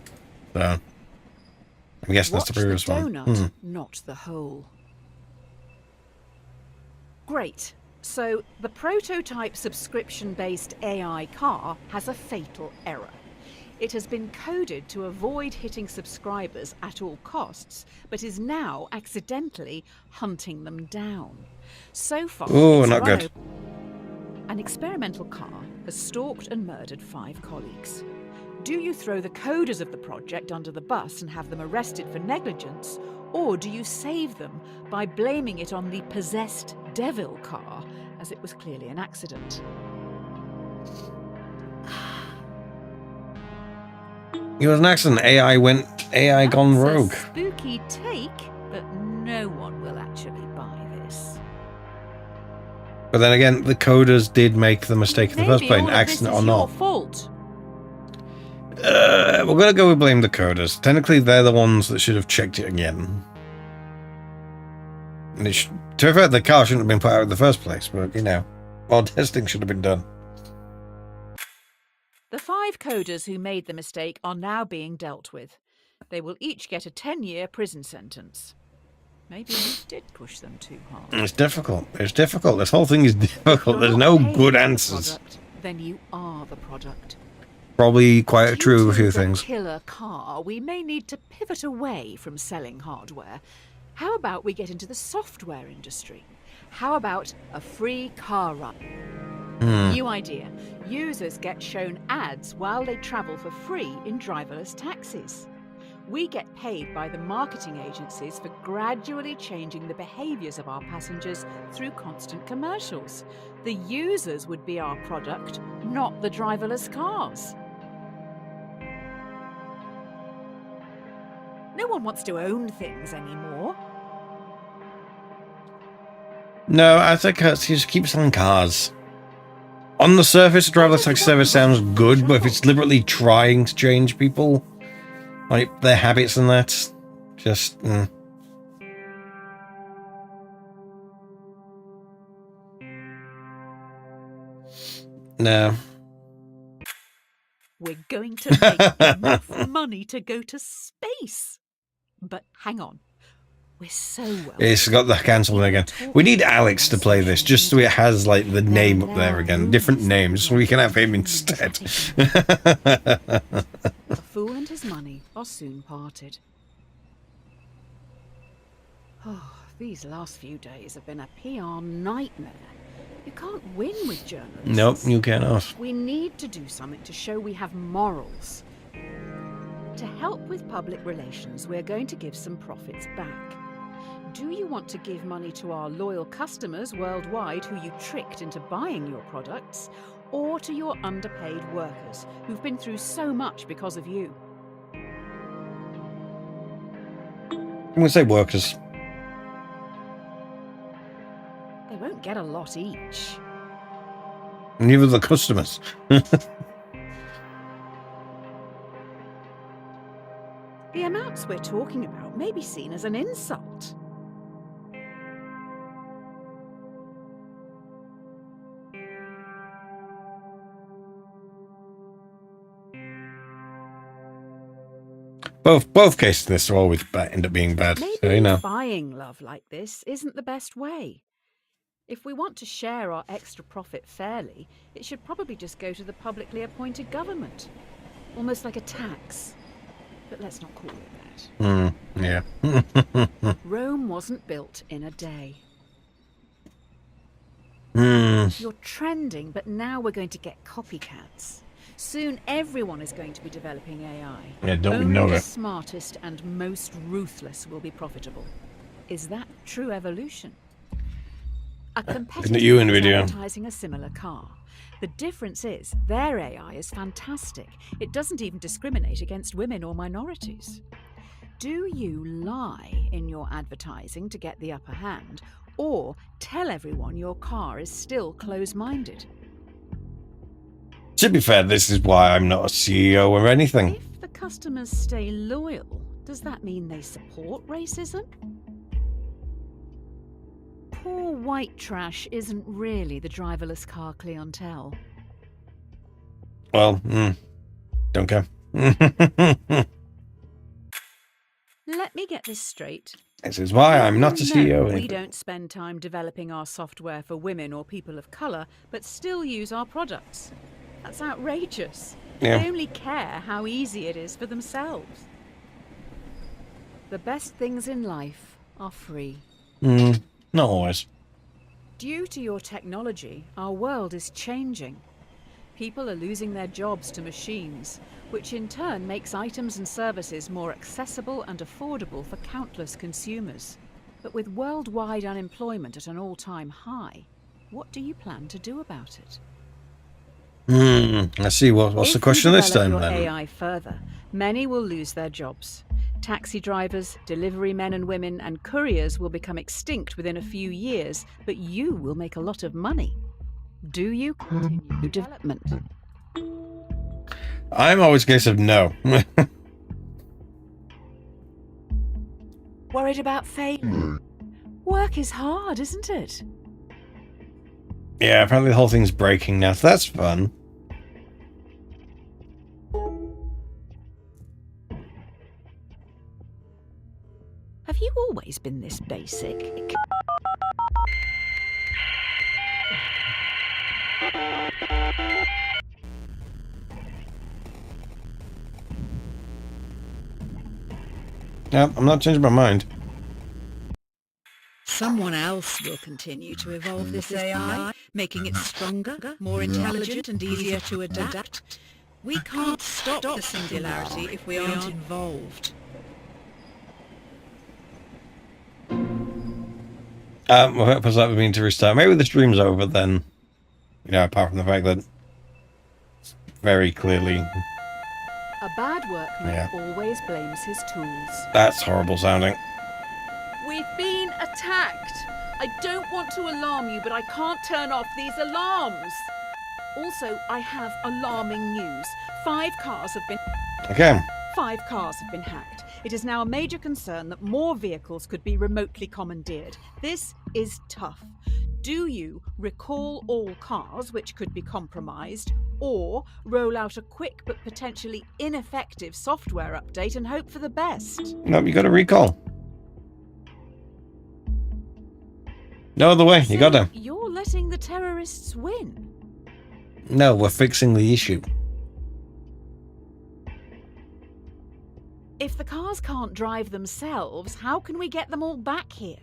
So, I'm guessing that's the previous one. Donut, not the hole. Great. So, the prototype subscription-based AI car has a fatal error. It has been coded to avoid hitting subscribers at all costs, but is now accidentally hunting them down. So far, oh, not good. An experimental car has stalked and murdered 5 colleagues. Do you throw the coders of the project under the bus and have them arrested for negligence, or do you save them by blaming it on the possessed devil car, as it was clearly an accident? It was an accident. AI gone rogue. That's a spooky take, but no one will actually buy this. But then again, the coders did make the mistake in the first place, accident or not. Your fault. We're gonna go with blame the coders. Technically, they're the ones that should have checked it again. And to be fair, the car shouldn't have been put out in the first place, but, you know, more testing should have been done. The 5 coders who made the mistake are now being dealt with. They will each get a 10-year prison sentence. Maybe you did push them too hard. It's difficult. It's difficult. This whole thing is difficult. There's no good answers. Product, then you are the product. Probably quite true of a few things. Killer car, we may need to pivot away from selling hardware. How about we get into the software industry? How about a free car run? New idea. Users get shown ads while they travel for free in driverless taxis. We get paid by the marketing agencies for gradually changing the behaviours of our passengers through constant commercials. The users would be our product, not the driverless cars. No one wants to own things anymore. No, I think just keep selling cars. On the surface, a driverless taxi service sounds good, but if it's deliberately trying to change people, like their habits and that, just... No. We're going to make enough money to go to space. But hang on. We're so well. It's got the cancelling again. We need Alex to play this, just so it has like the name up there again. Different names, so we can have him instead. A fool and his money are soon parted. Oh, these last few days have been a PR nightmare. You can't win with journalists. Nope, you cannot. We need to do something to show we have morals. To help with public relations, we're going to give some profits back. Do you want to give money to our loyal customers worldwide who you tricked into buying your products, or to your underpaid workers who've been through so much because of you? I'm going to say workers. They won't get a lot each. Neither the customers. The amounts we're talking about may be seen as an insult. Both cases in this are always end up being bad. Maybe So, you know. buying love like this isn't the best way. If we want to share our extra profit fairly, it should probably just go to the publicly appointed government. Almost like a tax. But let's not call it that. Yeah. Rome wasn't built in a day. Hmm. You're trending, but now we're going to get copycats. Soon everyone is going to be developing AI. Yeah, don't we Only know the it? smartest and most ruthless will be profitable. Is that true evolution? A competitor you, is NVIDIA? advertising a similar car. The difference is their AI is fantastic. It doesn't even discriminate against women or minorities. Do you lie in your advertising to get the upper hand, or tell everyone your car is still close-minded? To be fair, this is why I'm not a CEO or anything. If the customers stay loyal, does that mean they support racism? Poor white trash isn't really the driverless car clientele. Well, don't care. Let me get this straight. This is why I'm not a CEO. We don't spend time developing our software for women or people of colour, but still use our products. That's outrageous. Yeah. They only care how easy it is for themselves. The best things in life are free. Not always. Due to your technology, our world is changing. People are losing their jobs to machines, which in turn makes items and services more accessible and affordable for countless consumers. But with worldwide unemployment at an all-time high, what do you plan to do about it? I see. What's the question this time, If you develop then? your AI further, many will lose their jobs. Taxi drivers, delivery men and women, and couriers will become extinct within a few years, but you will make a lot of money. Do you continue development? I'm always a case of no. Worried about failing? Work is hard, isn't it? Yeah, apparently the whole thing's breaking now, so that's fun. Have you always been this basic? No, I'm not changing my mind. Someone else will continue to evolve this AI, making it stronger, more intelligent and easier to adapt. We can't stop the singularity if we aren't involved. What does that mean to restart? Maybe the stream's over then. You know, apart from the fact that it's very clearly... A bad workman Yeah. always blames his tools. That's horrible sounding. We've been attacked. I don't want to alarm you, but I can't turn off these alarms. Also, I have alarming news. 5 cars have been... Okay. 5 cars have been hacked. It is now a major concern that more vehicles could be remotely commandeered. This is tough. Do you recall all cars which could be compromised, or roll out a quick but potentially ineffective software update and hope for the best? Nope, you got to recall. No other way. You So got to. You're letting the terrorists win? No, we're fixing the issue. If the cars can't drive themselves, how can we get them all back here?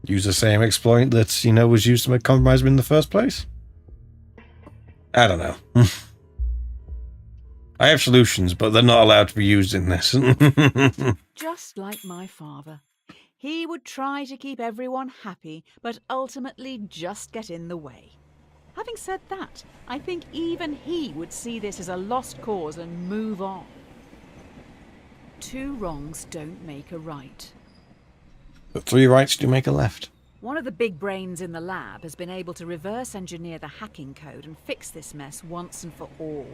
Use the same exploit that, you know, was used to make compromise in the first place? I don't know. I have solutions, but they're not allowed to be used in this. Just like my father. He would try to keep everyone happy, but ultimately just get in the way. Having said that, I think even he would see this as a lost cause and move on. 2 wrongs don't make a right. But 3 rights do make a left. One of the big brains in the lab has been able to reverse engineer the hacking code and fix this mess once and for all.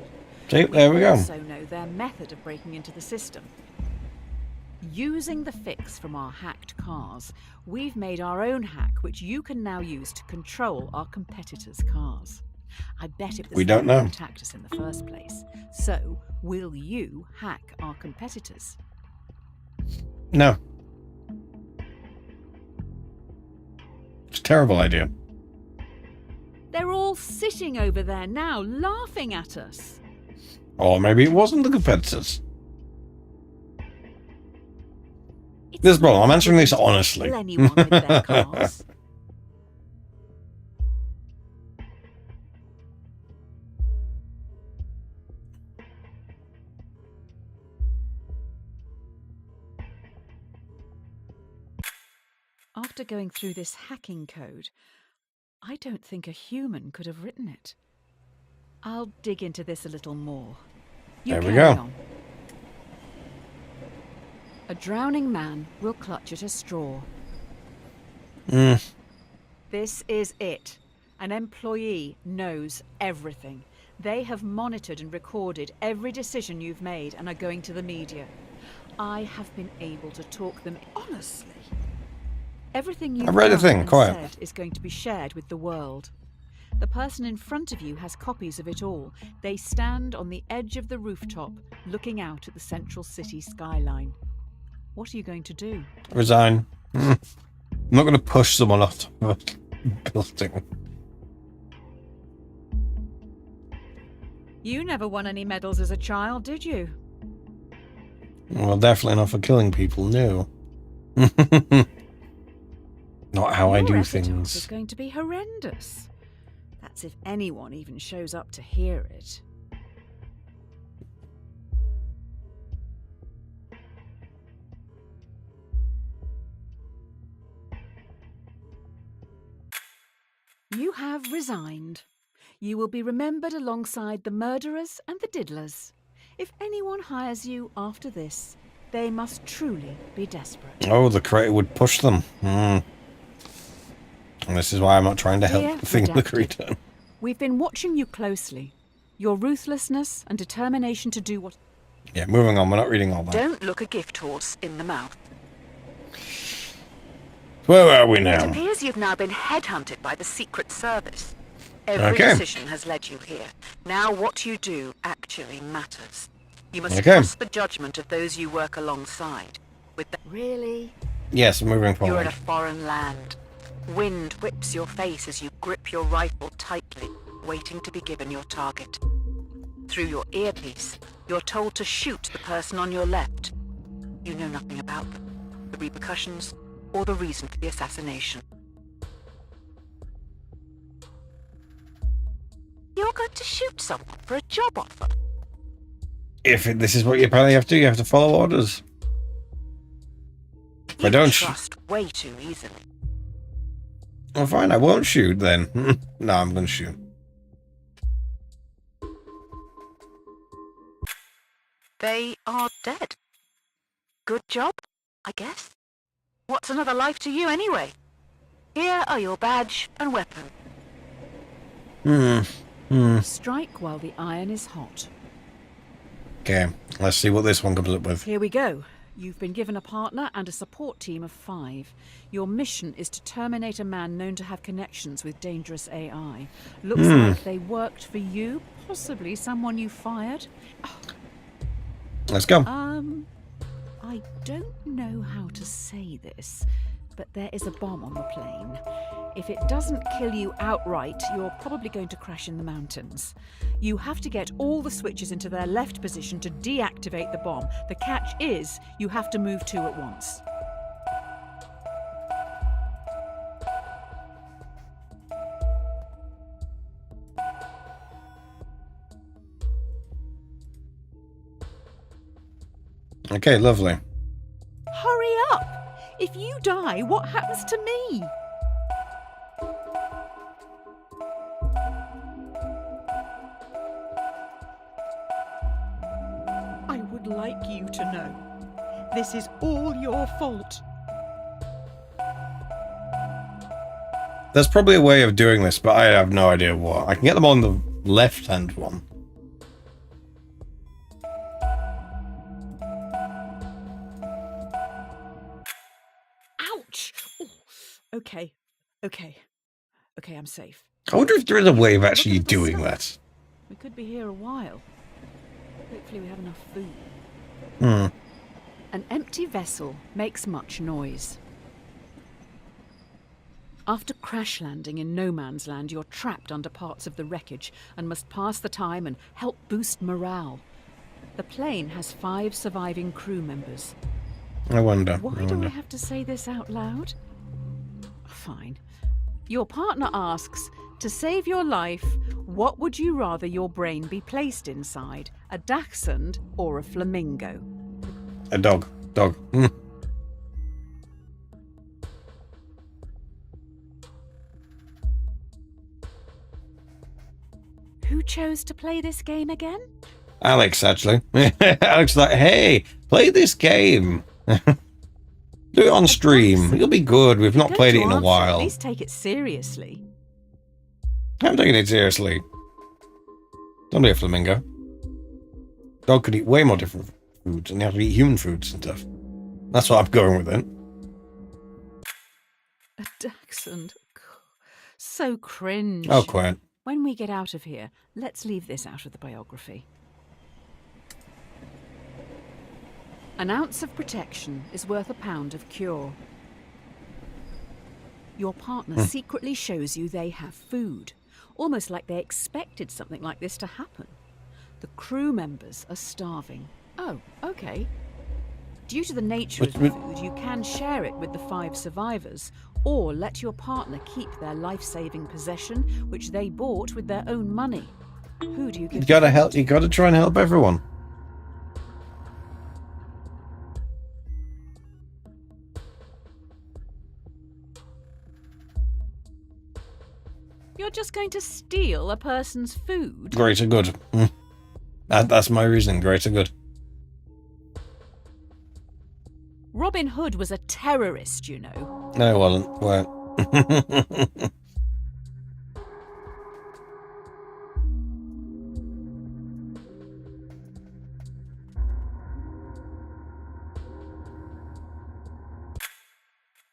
See, there we go. We also know their method of breaking into the system. Using the fix from our hacked cars, we've made our own hack which you can now use to control our competitors' cars. I bet if We don't know. attacked us in the first place. So, will you hack our competitors? No. It's a terrible idea. They're all sitting over there now, laughing at us. Or maybe it wasn't the competitors. It's This is the problem. I'm not answering this kill honestly. anyone with their cars. After going through this hacking code, I don't think a human could have written it. I'll dig into this a little more. You There we carry go. on. A drowning man will clutch at a straw. This is it. An employee knows everything. They have monitored and recorded every decision you've made and are going to the media. I have been able to talk them honestly. Everything you've I read a done thing, and quiet. said is going to be shared with the world. The person in front of you has copies of it all. They stand on the edge of the rooftop, looking out at the central city skyline. What are you going to do? Resign. I'm not going to push someone off of a building. You never won any medals as a child, did you? Well, definitely not for killing people, no. Not how I Your do epitaph is things. going to be horrendous. That's if anyone even shows up to hear it. You have resigned. You will be remembered alongside the murderers and the diddlers. If anyone hires you after this, they must truly be desperate. Oh, the creator would push them. And this is why I'm not trying to help Dear the thing the redacted, creator. We've been watching you closely. Your ruthlessness and determination to do what... Yeah, moving on. We're not reading all that. Don't look a gift horse in the mouth. Where are we It now? appears you've now been headhunted by the Secret Service. Every Okay. decision has led you here. Now what you do actually matters. You must Okay. trust the judgment of those you work alongside. With the Really? Yes, moving You're forward. in a foreign land. Wind whips your face as you grip your rifle tightly, waiting to be given your target. Through your earpiece, you're told to shoot the person on your left. You know nothing about them, the repercussions, or the reason for the assassination. You're going to shoot someone for a job offer. This is what you apparently have to do, you have to follow orders. If I You don't trust way too easily. Well, fine, I won't shoot then. No, I'm going to shoot. They are dead. Good job, I guess. What's another life to you anyway? Here are your badge and weapon. Strike while the iron is hot. Okay, let's see what this one comes up with. Here we go. You've been given a partner and a support team of 5. Your mission is to terminate a man known to have connections with dangerous AI. Looks like they worked for you, possibly someone you fired. Let's go. I don't know how to say this, but there is a bomb on the plane. If it doesn't kill you outright, you're probably going to crash in the mountains. You have to get all the switches into their left position to deactivate the bomb. The catch is, you have to move 2 at once. Okay, lovely. Hurry up! If you die, die, what happens to me? I would like you to know, this is all your fault. There's probably a way of doing this, but I have no idea what. I can get them on the left-hand one. Ouch! Oh, okay, I'm safe. I wonder if there is a way of actually Look at the doing stuff. that. We could be here a while. Hopefully we have enough food. Hmm. An empty vessel makes much noise. After crash landing in no man's land, you're trapped under parts of the wreckage and must pass the time and help boost morale. The plane has 5 surviving crew members. I wonder. Why do I have to say this out loud? Fine. Your partner asks, to save your life, what would you rather your brain be placed inside? A dachshund or a flamingo? A dog. Dog. Hmm. Who chose to play this game again? Alex, actually. Alex like, hey, play this game. Do it on stream. It'll be good. We've not played it in a while. At least take it seriously. I'm taking it seriously. Don't be a flamingo. Dog could eat way more different foods, and they have to eat human foods and stuff. That's what I'm going with it. A dachshund. So cringe. Oh, quiet. When we get out of here, let's leave this out of the biography. An ounce of protection is worth a pound of cure. Your partner secretly shows you they have food, almost like they expected something like this to happen. The crew members are starving. Oh, okay. Due to the nature of the food, you can share it with the 5 survivors, or let your partner keep their life-saving possession, which they bought with their own money. Who do you give? You gotta help. You gotta try and help everyone. You're just going to steal a person's food? Greater good. That's my reason. Greater good. Robin Hood was a terrorist, you know. No, it wasn't. Quiet.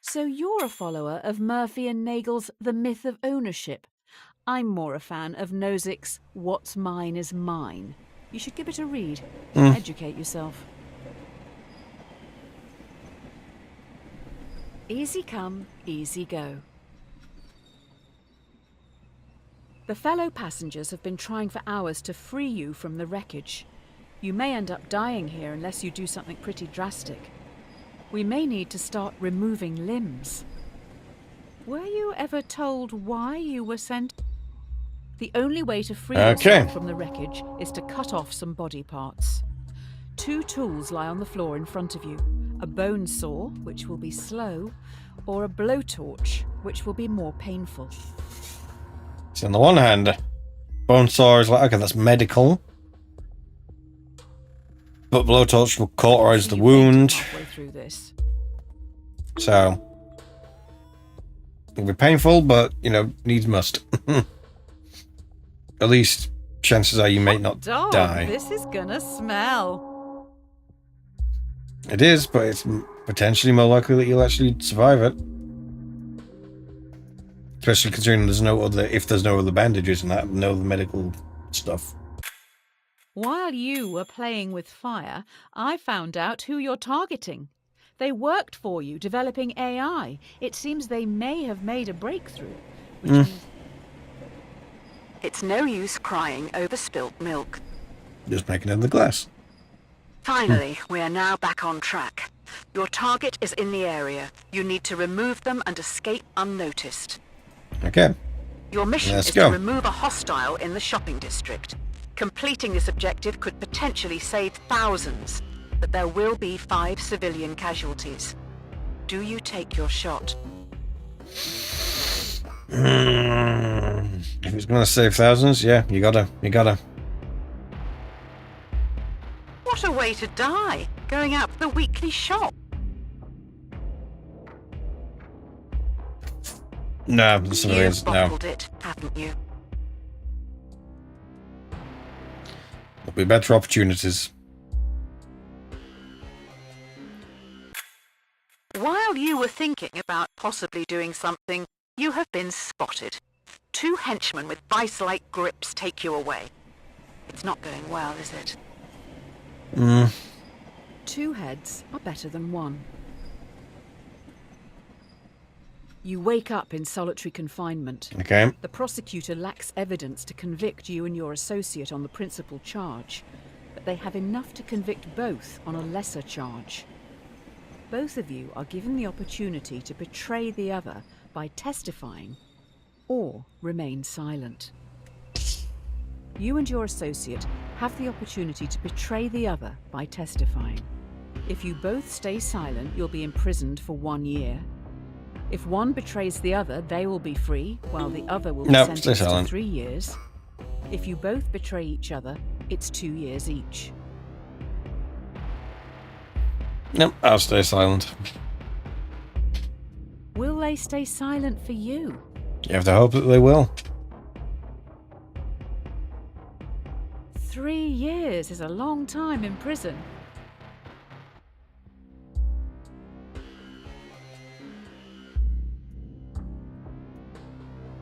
So you're a follower of Murphy and Nagel's The Myth of Ownership. I'm more a fan of Nozick's What's Mine is Mine. You should give it a read. Educate yourself. Easy come, easy go. The fellow passengers have been trying for hours to free you from the wreckage. You may end up dying here unless you do something pretty drastic. We may need to start removing limbs. Were you ever told why you were sent? The only way to free yourself from the wreckage is to cut off some body parts. 2 tools lie on the floor in front of you. A bone saw, which will be slow, or a blowtorch, which will be more painful. So on the one hand, bone saw is like, okay, that's medical. But blowtorch will cauterize the wound. Halfway through this. So it'll be painful, but you know, needs must. At least chances are you may not die. This is gonna smell. It is, but it's potentially more likely that you'll actually survive it. Especially considering there's no other bandages and that, no other medical stuff. While you were playing with fire, I found out who you're targeting. They worked for you, developing AI. It seems they may have made a breakthrough. Which means... It's no use crying over spilt milk. Just making it in the glass. Finally, we are now back on track. Your target is in the area. You need to remove them and escape unnoticed. Okay. Your mission is to remove a hostile in the shopping district. Completing this objective could potentially save thousands, but there will be 5 civilian casualties. Do you take your shot? If it's gonna save thousands, yeah, you gotta. What a way to die, going out for the weekly shop. No, the civilians, You've no. bottled it, haven't you? There'll be better opportunities. While you were thinking about possibly doing something, you have been spotted. 2 henchmen with vice-like grips take you away. It's not going well, is it? 2 heads are better than 1. You wake up in solitary confinement. Okay. The prosecutor lacks evidence to convict you and your associate on the principal charge, but they have enough to convict both on a lesser charge. Both of you are given the opportunity to betray the other by testifying or remain silent. You and your associate have the opportunity to betray the other by testifying. If you both stay silent, you'll be imprisoned for 1 year. If one betrays the other, they will be free, while the other will be sentenced to 3 years. If you both betray each other, it's 2 years each. Nope, I'll stay silent. Will they stay silent for you? You have to hope that they will. 3 years is a long time in prison.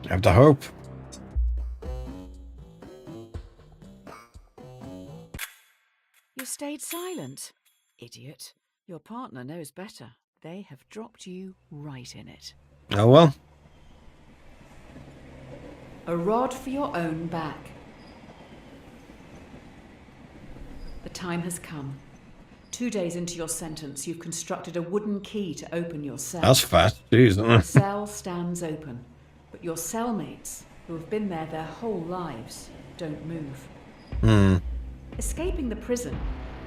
You have to hope. You stayed silent. Idiot. Your partner knows better. They have dropped you right in it. Oh well. A rod for your own back. The time has come. 2 days into your sentence, you've constructed a wooden key to open your cell. That's fast. Jeez. The cell stands open, but your cellmates, who have been there their whole lives, don't move. Escaping the prison,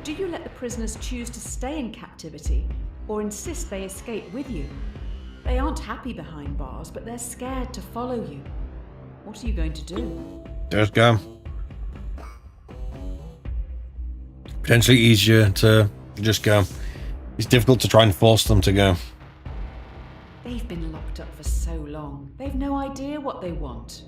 do you let the prisoners choose to stay in captivity or insist they escape with you? They aren't happy behind bars, but they're scared to follow you. What are you going to do? Just go. Potentially easier to just go. It's difficult to try and force them to go. They've been locked up for so long. They've no idea what they want.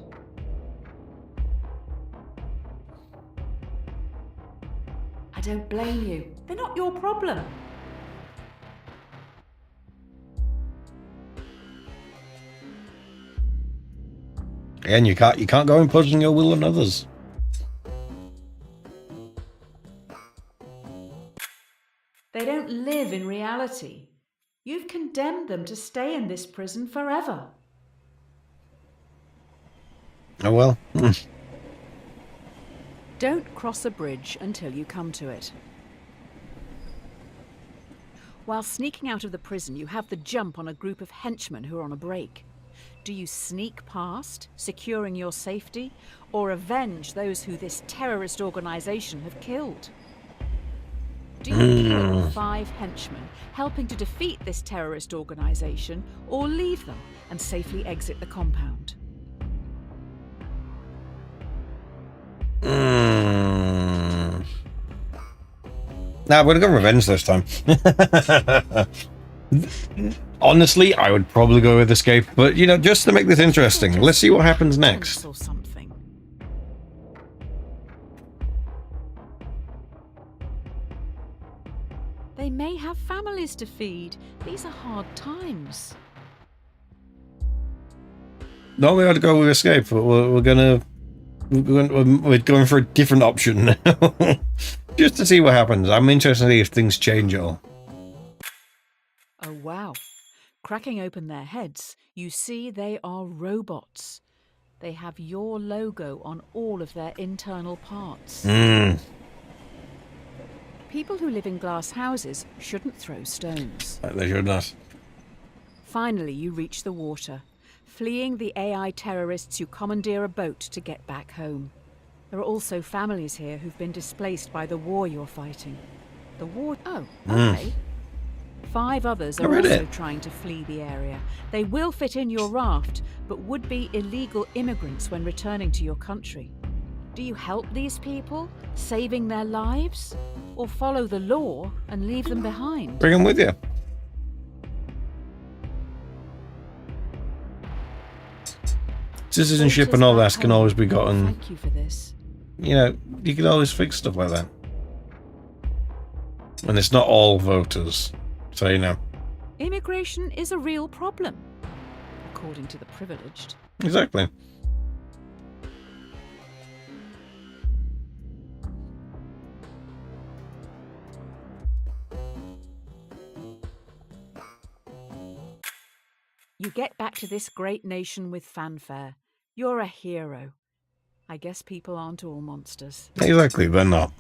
I don't blame you. They're not your problem. And you can't go imposing your will on others. They don't live in reality. You've condemned them to stay in this prison forever. Oh well. Don't cross a bridge until you come to it. While sneaking out of the prison, you have the jump on a group of henchmen who are on a break. Do you sneak past, securing your safety, or avenge those who this terrorist organization have killed? Do you kill 5 henchmen, helping to defeat this terrorist organization, or leave them and safely exit the compound? Nah, I'm gonna go revenge this time. Honestly, I would probably go with escape, but you know, just to make this interesting, let's see what happens next. Or something. They may have families to feed. These are hard times. No, we ought to go with escape, but we're going for a different option now. Just to see what happens. I'm interested to see if things change at all. Oh wow. Cracking open their heads, you see they are robots. They have your logo on all of their internal parts. People who live in glass houses shouldn't throw stones. They should not. Finally, you reach the water. Fleeing the AI terrorists, you commandeer a boat to get back home. There are also families here who've been displaced by the war you're fighting. The war... Oh, okay. 5 others I are read also it. trying to flee the area. They will fit in your raft, but would be illegal immigrants when returning to your country. Do you help these people, saving their lives? Or follow the law and leave them behind? Bring them with you. Citizenship and all that can always be gotten. Thank you for this. You know, you can always fix stuff like that. And it's not all voters. So, you know. Immigration is a real problem, according to the privileged. Exactly. You get back to this great nation with fanfare. You're a hero. I guess people aren't all monsters. Exactly, they're not.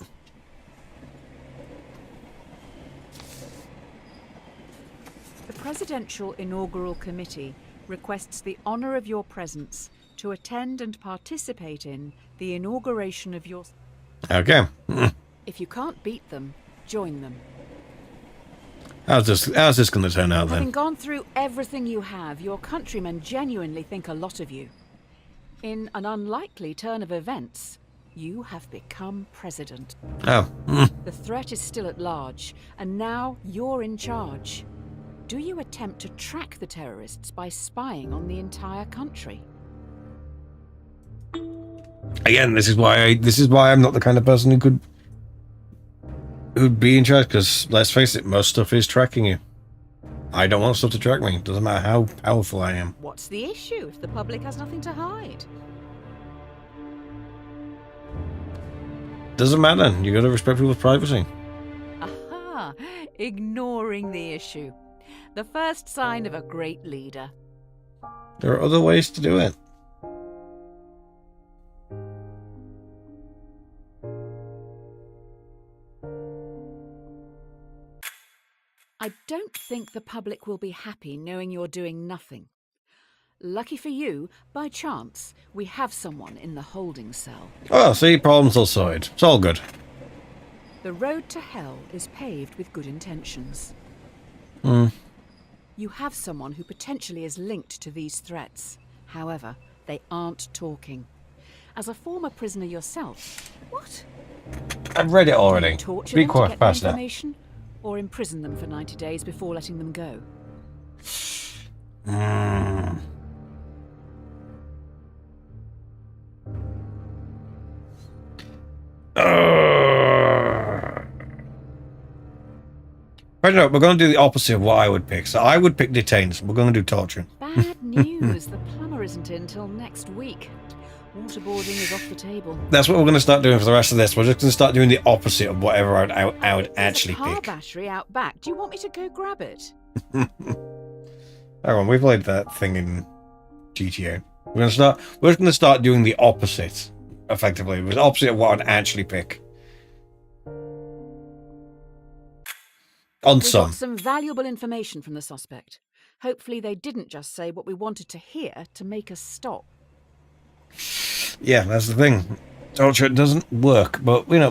The Presidential Inaugural Committee requests the honour of your presence to attend and participate in the inauguration of your... Okay. If you can't beat them, join them. How's this going to turn out then? Having gone through everything you have, your countrymen genuinely think a lot of you. In an unlikely turn of events, you have become president. Oh. The threat is still at large, and now you're in charge. Do you attempt to track the terrorists by spying on the entire country? Again, this is why I'm not the kind of person who'd be in charge, because let's face it, most stuff is tracking you. I don't want stuff to track me. It doesn't matter how powerful I am. What's the issue if the public has nothing to hide? Doesn't matter. You got to respect people's privacy. Aha! Ignoring the issue. The first sign of a great leader. There are other ways to do it. I don't think the public will be happy knowing you're doing nothing. Lucky for you, by chance, we have someone in the holding cell. Oh, see, problems all sorted. It's all good. The road to hell is paved with good intentions. You have someone who potentially is linked to these threats. However, they aren't talking. As a former prisoner yourself, what? I've read it already. Torture Be them to quiet, get the past that. information, or imprison them for 90 days before letting them go? Right, no, we're going to do the opposite of what I would pick. So I would pick detains. We're going to do torture. Bad news. The plumber isn't in till next week. Waterboarding is off the table. That's what we're going to start doing for the rest of this. We're just going to start doing the opposite of whatever I would actually There's a car pick. battery out back. Do you want me to go grab it? Hang on, we played that thing in GTA. We're just going to start doing the opposite, effectively. It was the opposite of what I'd actually pick. On We some. got some valuable information from the suspect. Hopefully they didn't just say what we wanted to hear to make us stop. Yeah, that's the thing. Torture doesn't work, but you know,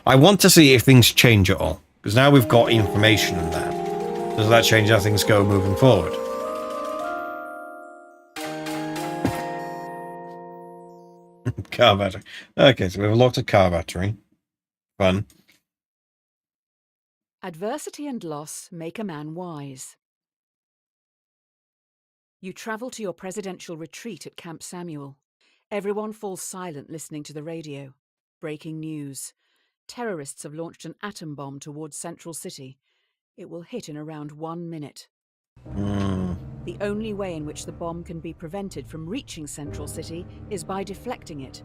I want to see if things change at all, because now we've got information on that. Does that change how things go moving forward? Car battery. Okay, so we've locked a car battery. Fun. Adversity and loss make a man wise. You travel to your presidential retreat at Camp Samuel. Everyone falls silent listening to the radio. Breaking news. Terrorists have launched an atom bomb towards Central City. It will hit in around 1 minute. The only way in which the bomb can be prevented from reaching Central City is by deflecting it.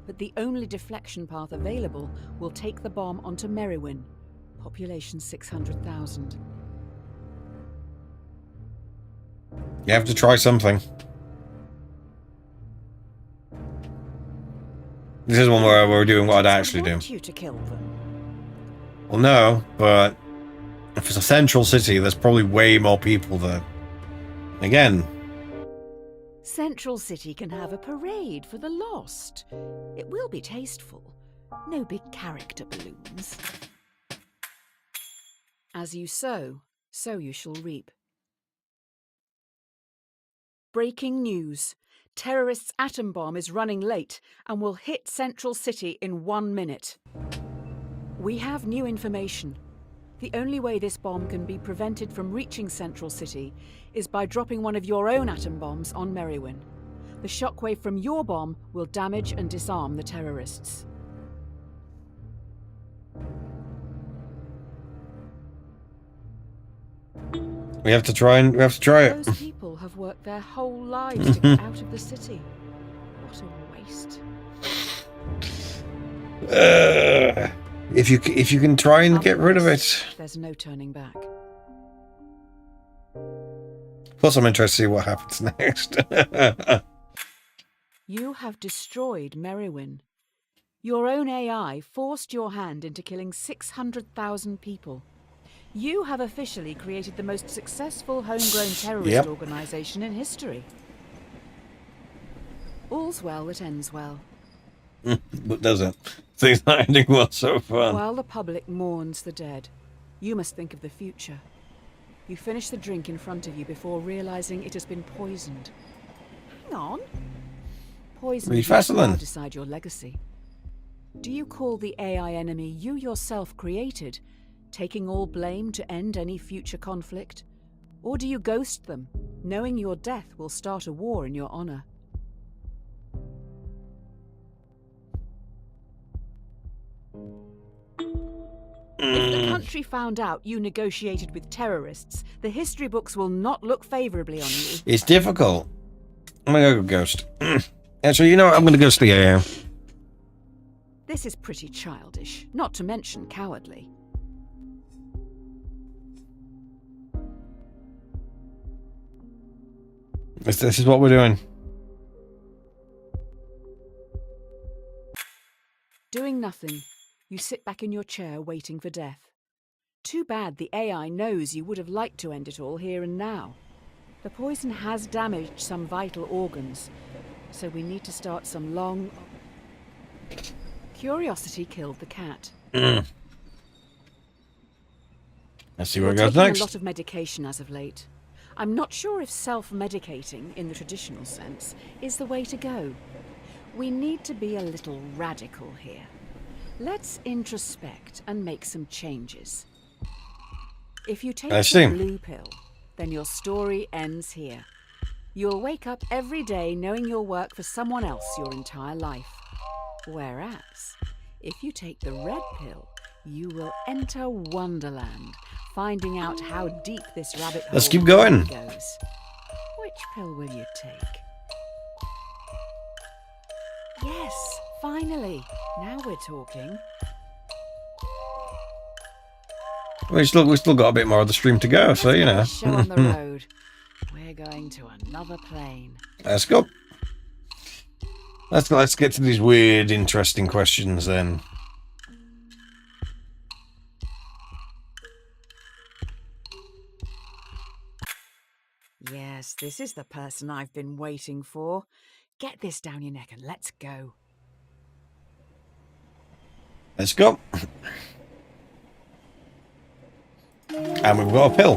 But the only deflection path available will take the bomb onto Merriwin. Population 600,000. You have to try something. This is one where we're doing what I'd actually do. I want you to kill them. Well, no, but if it's a central city, there's probably way more people there. Again. Central City can have a parade for the lost. It will be tasteful. No big character balloons. As you sow, so you shall reap. Breaking news. Terrorists' atom bomb is running late and will hit Central City in 1 minute. We have new information. The only way this bomb can be prevented from reaching Central City is by dropping one of your own atom bombs on Merrywin. The shockwave from your bomb will damage and disarm the terrorists. We have to try it. Those people have worked their whole lives to get out of the city. What a waste. If you can try and get rid of it. There's no turning back. Plus, I'm interested to see what happens next. You have destroyed Merrywin. Your own AI forced your hand into killing 600,000 people. You have officially created the most successful homegrown terrorist organization in history. All's well that ends well. But doesn't. Things not ending well so far. While the public mourns the dead, you must think of the future. You finish the drink in front of you before realizing it has been poisoned. Hang on. Poison will now decide your legacy. Do you call the AI enemy you yourself created, taking all blame to end any future conflict? Or do you ghost them, knowing your death will start a war in your honor? If the country found out you negotiated with terrorists, the history books will not look favorably on you. It's difficult. I'm gonna go ghost. Actually, you know what? I'm gonna ghost the AI. This is pretty childish, not to mention cowardly. This is what we're doing. Doing nothing. You sit back in your chair waiting for death. Too bad the AI knows you would have liked to end it all here and now. The poison has damaged some vital organs, so we need to start some long... Curiosity killed the cat. Let's see where it You're goes taking next. a lot of medication as of late. I'm not sure if self-medicating, in the traditional sense, is the way to go. We need to be a little radical here. Let's introspect and make some changes. If you take the blue pill, then your story ends here. You'll wake up every day knowing you'll work for someone else your entire life. Whereas, if you take the red pill, you will enter Wonderland, finding out how deep this rabbit hole Let's keep going. goes. Which pill will you take? Yes, finally. Now we're talking. We've still got a bit more of the stream to go, so you know. Show on the road. We're going to another plane. Let's go. Let's get to these weird, interesting questions then. Yes, this is the person I've been waiting for. Get this down your neck and let's go. Let's go. And we've got a pill.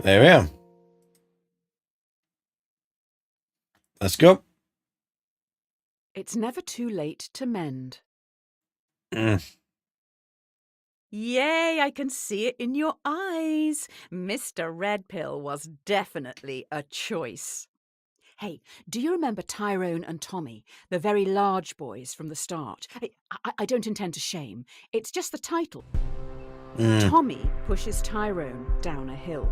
There we are. Let's go. It's never too late to mend. Mm. Yay, I can see it in your eyes. Mr. Red Pill was definitely a choice. Hey, do you remember Tyrone and Tommy, the very large boys from the start? I don't intend to shame. It's just the title. Tommy pushes Tyrone down a hill.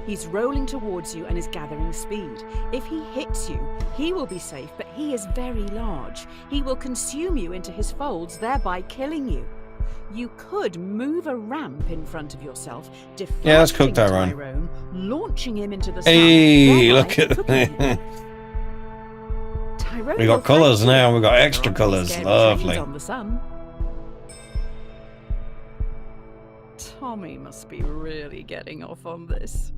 He's rolling towards you and is gathering speed. If he hits you, he will be safe, but he is very large. He will consume you into his folds, thereby killing you. You could move a ramp in front of yourself, let's cook Tyrone, launching him into the sun. Hey, look at that. We got colours now. We got extra colours. Lovely. On the sun. Tommy must be really getting off on this.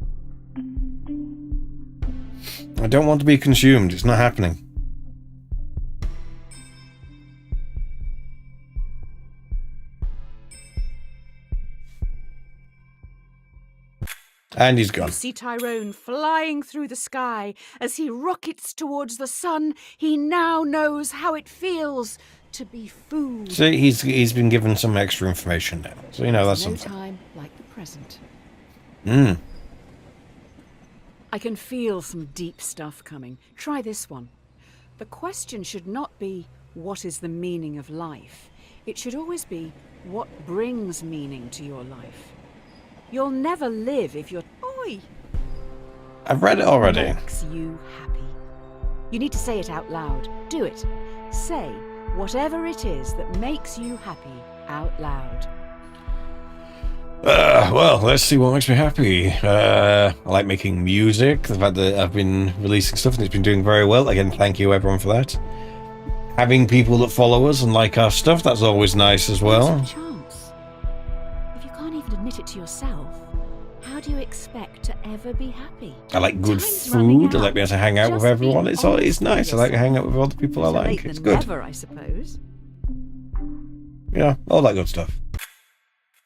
I don't want to be consumed. It's not happening. And he's gone. You see Tyrone flying through the sky. As he rockets towards the sun, he now knows how it feels to be food. See, he's been given some extra information now. So, you know, that's no something. time like the present. Hmm. I can feel some deep stuff coming. Try this one. The question should not be, what is the meaning of life? It should always be, what brings meaning to your life? You'll never live if you're... Oi! I've read it already. Makes you happy. You need to say it out loud. Do it. Say whatever it is that makes you happy out loud. Well, let's see what makes me happy. I like making music. The fact that I've been releasing stuff and it's been doing very well. Again, thank you everyone for that. Having people that follow us and like our stuff, that's always nice as well. There's a chance. If you can't even admit it to yourself, how do you expect to ever be happy? I like good Time's running food. I out. like being able to hang out with Just be everyone. It's honest nice. I with like to hang out yourself. with all the people I Better like. late It's than good. never, I suppose. Yeah, all that good stuff.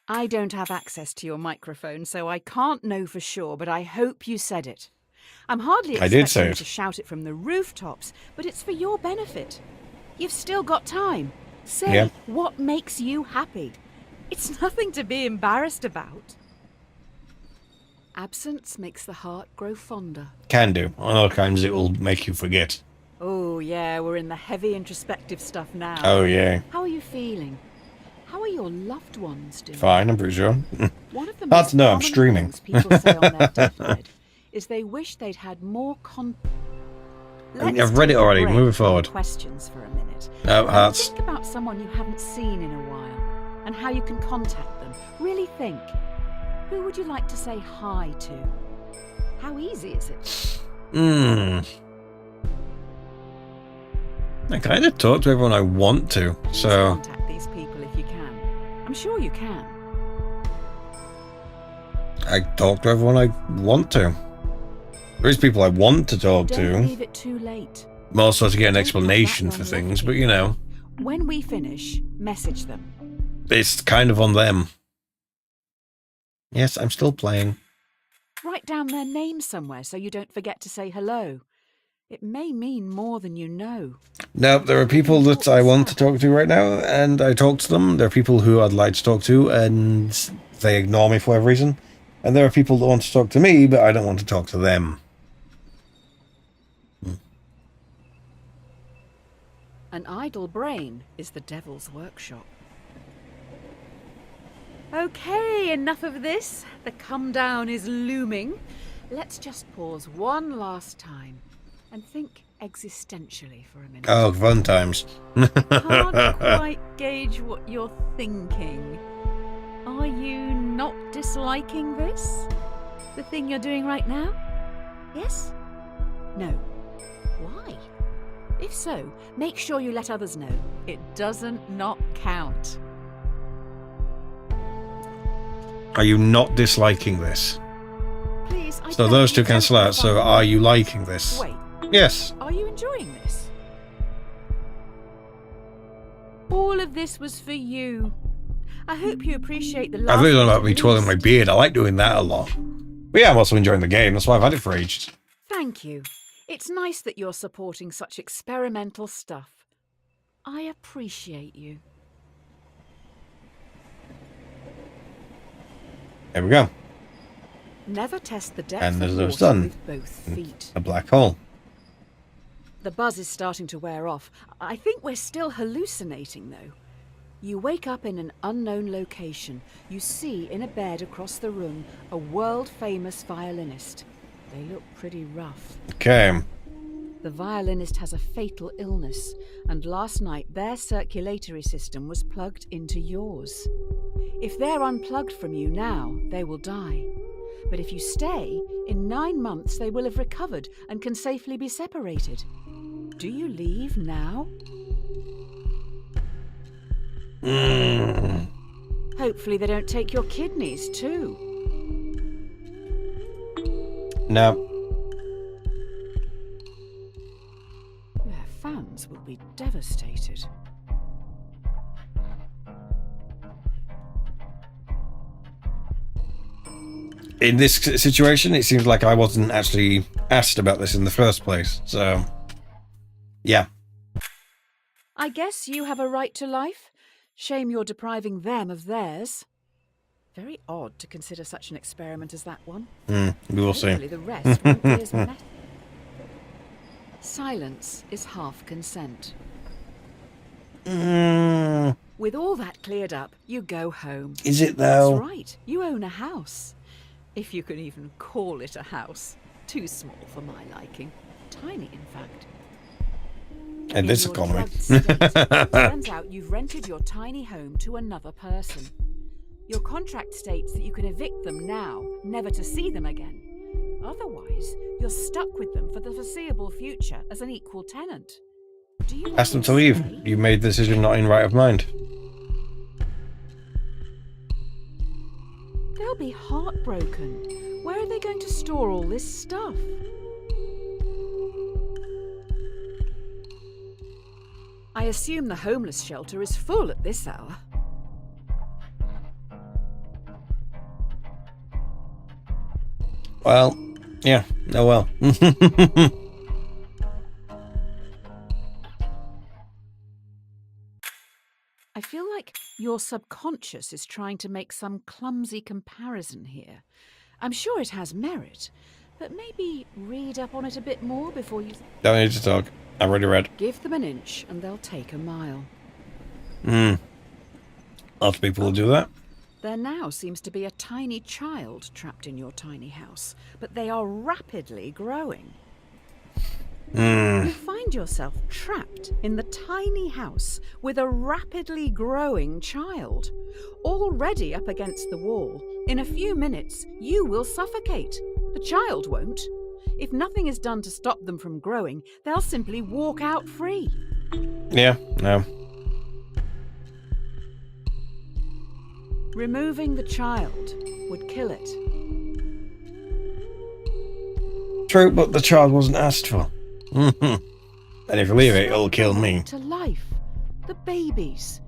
I don't have access to your microphone, so I can't know for sure, but I hope you said it. I'm hardly I did expecting say you it. to shout it from the rooftops, but it's for your benefit. You've still got time. Say what makes you happy. It's nothing to be embarrassed about. Absence makes the heart grow fonder. Can do. On other times, it will make you forget. Oh, yeah, we're in the heavy introspective stuff now. Oh, yeah. How are you feeling? How are your loved ones doing? Fine, I'm pretty sure. One of the Hard most to know, I'm common streaming. things people say on their deathbed is they wish they'd had more I've read it already. Move it forward. Questions for a minute. No, hearts. Think about someone you haven't seen in a while and how you can contact them. Really think. Who would you like to say hi to? How easy is it? I kind of talk to everyone I want to, so... Contact these people if you can. I'm sure you can. I talk to everyone I want to. There is people I want to talk Don't to. leave it too late. More so to get an Don't have explanation that for long things, left but here. you know, When we finish, message them. it's kind of on them. Yes, I'm still playing. Write down their name somewhere so you don't forget to say hello. It may mean more than you know. No, there are people that I want to talk to right now, and I talk to them. There are people who I'd like to talk to, and they ignore me for whatever reason. And there are people that want to talk to me, but I don't want to talk to them. An idle brain is the devil's workshop. Okay, enough of this. The come down is looming. Let's just pause one last time and think existentially for a minute. Oh, fun times. Can't quite gauge what you're thinking. Are you not disliking this? The thing you're doing right now? Yes? No. Why? If so, make sure you let others know. It doesn't not count. Are you not disliking this? Please, I So beg those you, two don't cancel out, so find are me. you liking this? Wait, Yes. are you enjoying this? All of this was for you. I hope you appreciate the I last really don't bit like at me twirling my least. beard. I like doing that a lot. But yeah, I'm also enjoying the game. That's why I've had it for ages. Thank you. It's nice that you're supporting such experimental stuff. I appreciate you. There we go. Never test the depth And of there's water sun. with both feet. A black hole. The buzz is starting to wear off. I think we're still hallucinating, though. You wake up in an unknown location. You see in a bed across the room a world-famous violinist. They look pretty rough. Okay. The violinist has a fatal illness, and last night their circulatory system was plugged into yours. If they're unplugged from you now, they will die. But if you stay, in 9 months they will have recovered and can safely be separated. Do you leave now? Hopefully they don't take your kidneys too. No. Their fans will be devastated. in this situation, it seems like I wasn't actually asked about this in the first place. So, yeah. I guess you have a right to life. Shame you're depriving them of theirs. Very odd to consider such an experiment as that one. We will see. Hopefully the rest won't be as messy. Silence is half consent. With all that cleared up, you go home. Is it though? That's right. You own a house. If you can even call it a house. Too small for my liking. Tiny, in fact. And this is In your comedy. drugged state, it turns out you've rented your tiny home to another person. Your contract states that you can evict them now, never to see them again. Otherwise, you're stuck with them for the foreseeable future as an equal tenant. Do you Ask them to leave. stay? You made the decision not in right of mind. They'll be heartbroken. Where are they going to store all this stuff? I assume the homeless shelter is full at this hour. Well, yeah. Oh well. I feel like your subconscious is trying to make some clumsy comparison here. I'm sure it has merit, but maybe read up on it a bit more before you... Don't need to talk. I've already read. Give them an inch and they'll take a mile. Lots of people will do that. There now seems to be a tiny child trapped in your tiny house, but they are rapidly growing. You find yourself trapped in the tiny house with a rapidly growing child. Already up against the wall, in a few minutes, you will suffocate. The child won't. If nothing is done to stop them from growing, they'll simply walk out free. Yeah, no. Removing the child would kill it. True, but the child wasn't asked for. And if you leave it, it'll kill me. To life. The babies,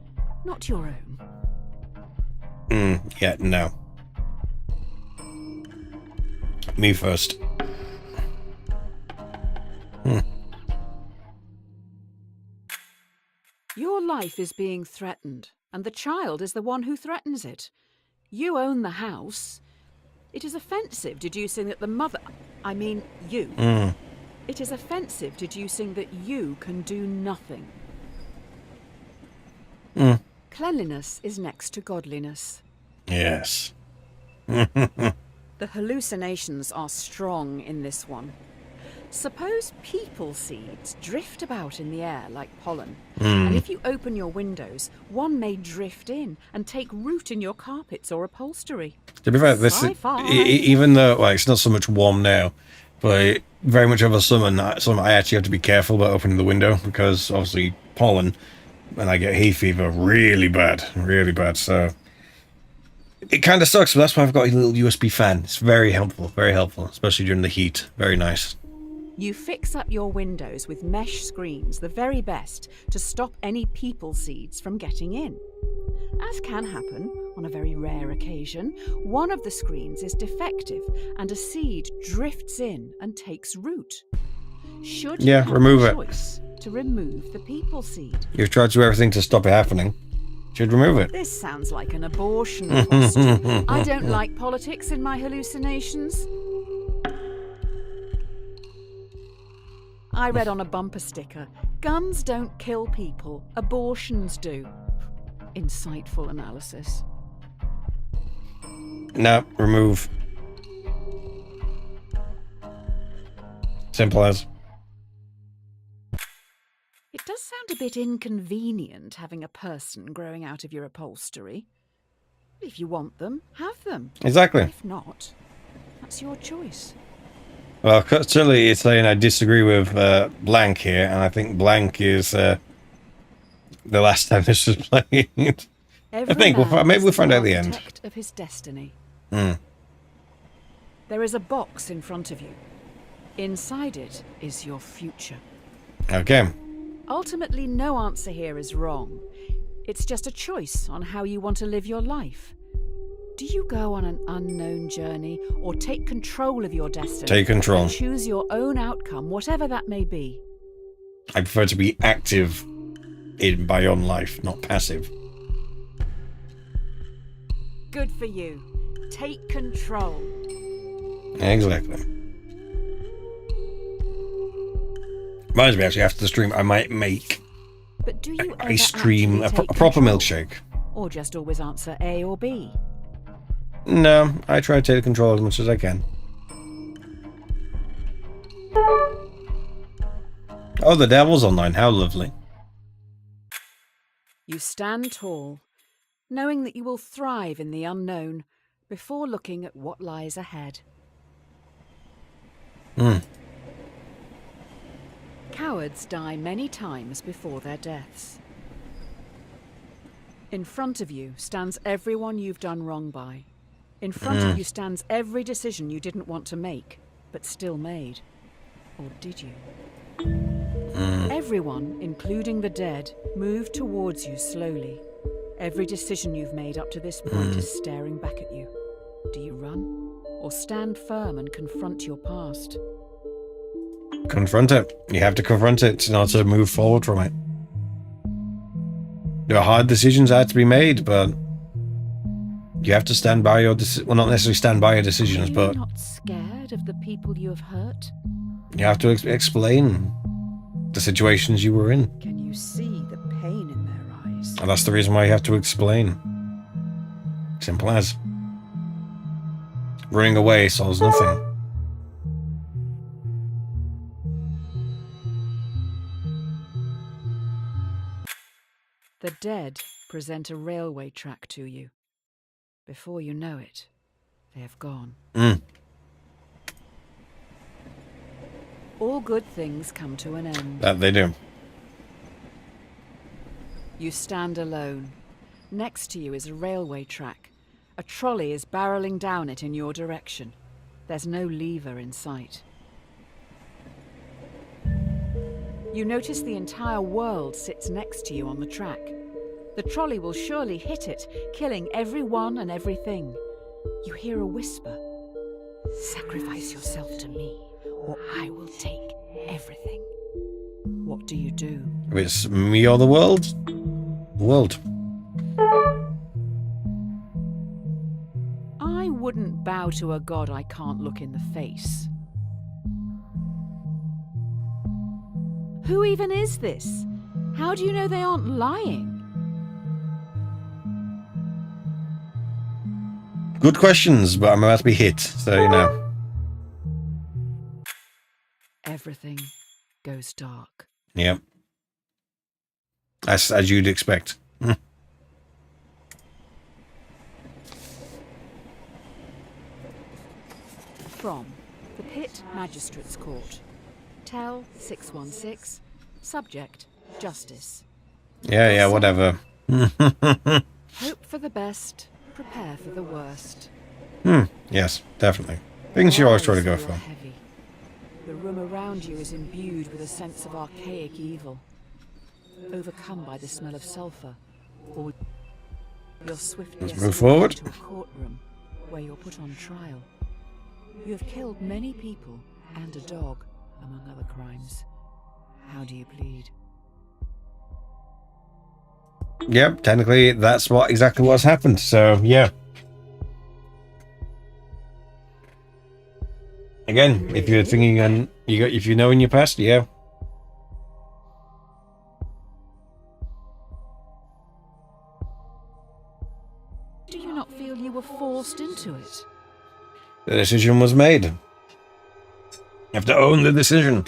not your own. Yeah, no. Me first. Your life is being threatened, and the child is the one who threatens it. You own the house. It is offensive deducing that the mother... I mean, you. It is offensive deducing that you can do nothing. Cleanliness is next to godliness. Yes. The hallucinations are strong in this one. Suppose people seeds drift about in the air like pollen, and if you open your windows, one may drift in and take root in your carpets or upholstery. To be fair, this Sci-fi. even though it's not so much warm now, but very much over summer, I actually have to be careful about opening the window because obviously pollen, and I get hay fever really bad. So it kind of sucks, but that's why I've got a little USB fan. It's very helpful, especially during the heat. Very nice. You fix up your windows with mesh screens, the very best, to stop any people seeds from getting in. As can happen on a very rare occasion, one of the screens is defective and a seed drifts in and takes root. Should you have remove the it. choice to remove the people seed? You've tried to do everything to stop it happening. Should remove it. This sounds like an abortion question. I don't like politics in my hallucinations. I read on a bumper sticker, guns don't kill people, abortions do. Insightful analysis. No, remove. Simple as. It does sound a bit inconvenient having a person growing out of your upholstery. If you want them, have them. Exactly. If not, that's your choice. Well, certainly it's saying I disagree with blank here, and I think blank is the last time this was played. I think maybe we'll find out at the end. Architect of his destiny. There is a box in front of you. Inside it is your future. Okay. Ultimately, no answer here is wrong. It's just a choice on how you want to live your life. Do you go on an unknown journey or take control of your destiny? Take control. And choose your own outcome, whatever that may be. I prefer to be active in my own life, not passive. Good for you. Take control. Exactly. Reminds me, actually, after the stream, I might make But do you a stream, a actually take proper control? milkshake. Or just always answer A or B? No, I try to take control as much as I can. Oh, the devil's online. How lovely. You stand tall, knowing that you will thrive in the unknown before looking at what lies ahead. Cowards die many times before their deaths. In front of you stands everyone you've done wrong by. In front of you stands every decision you didn't want to make, but still made. Or did you? Everyone, including the dead, moved towards you slowly. Every decision you've made up to this point is staring back at you. Do you run? Or stand firm and confront your past? Confront it. You have to confront it in order to move forward from it. There are hard decisions that have to be made, but you have to stand by your well, not necessarily stand by your decisions, Are you but not scared of the people you have hurt? you have to explain the situations you were in. Can you see the pain in their eyes? And that's the reason why you have to explain. Simple as. Running away solves nothing. The dead present a railway track to you. Before you know it, they have gone. All good things come to an end. That they do. You stand alone. Next to you is a railway track. A trolley is barreling down it in your direction. There's no lever in sight. You notice the entire world sits next to you on the track. The trolley will surely hit it, killing everyone and everything. You hear a whisper. Sacrifice yourself to me, or I will take everything. What do you do? If it's me or the world, the world. I wouldn't bow to a god I can't look in the face. Who even is this? How do you know they aren't lying? Good questions, but I'm about to be hit, so you know. Everything goes dark. Yep. As you'd expect. From the Pit Magistrates Court. Tell 616. Subject Justice. Yeah, whatever. Hope for the best. Prepare for the worst. Yes, definitely. Things you always try to go Feel for. heavy. The room around you is imbued with a sense of archaic evil. Overcome by the smell of sulfur, or you're swiftly Let's move escorted forward. to a courtroom where you're put on trial. You have killed many people and a dog, among other crimes. How do you plead? Yep, technically that's exactly what's happened. So yeah. Again, if you're thinking and if you know in your past, yeah. Do you not feel you were forced into it? The decision was made. You have to own the decision.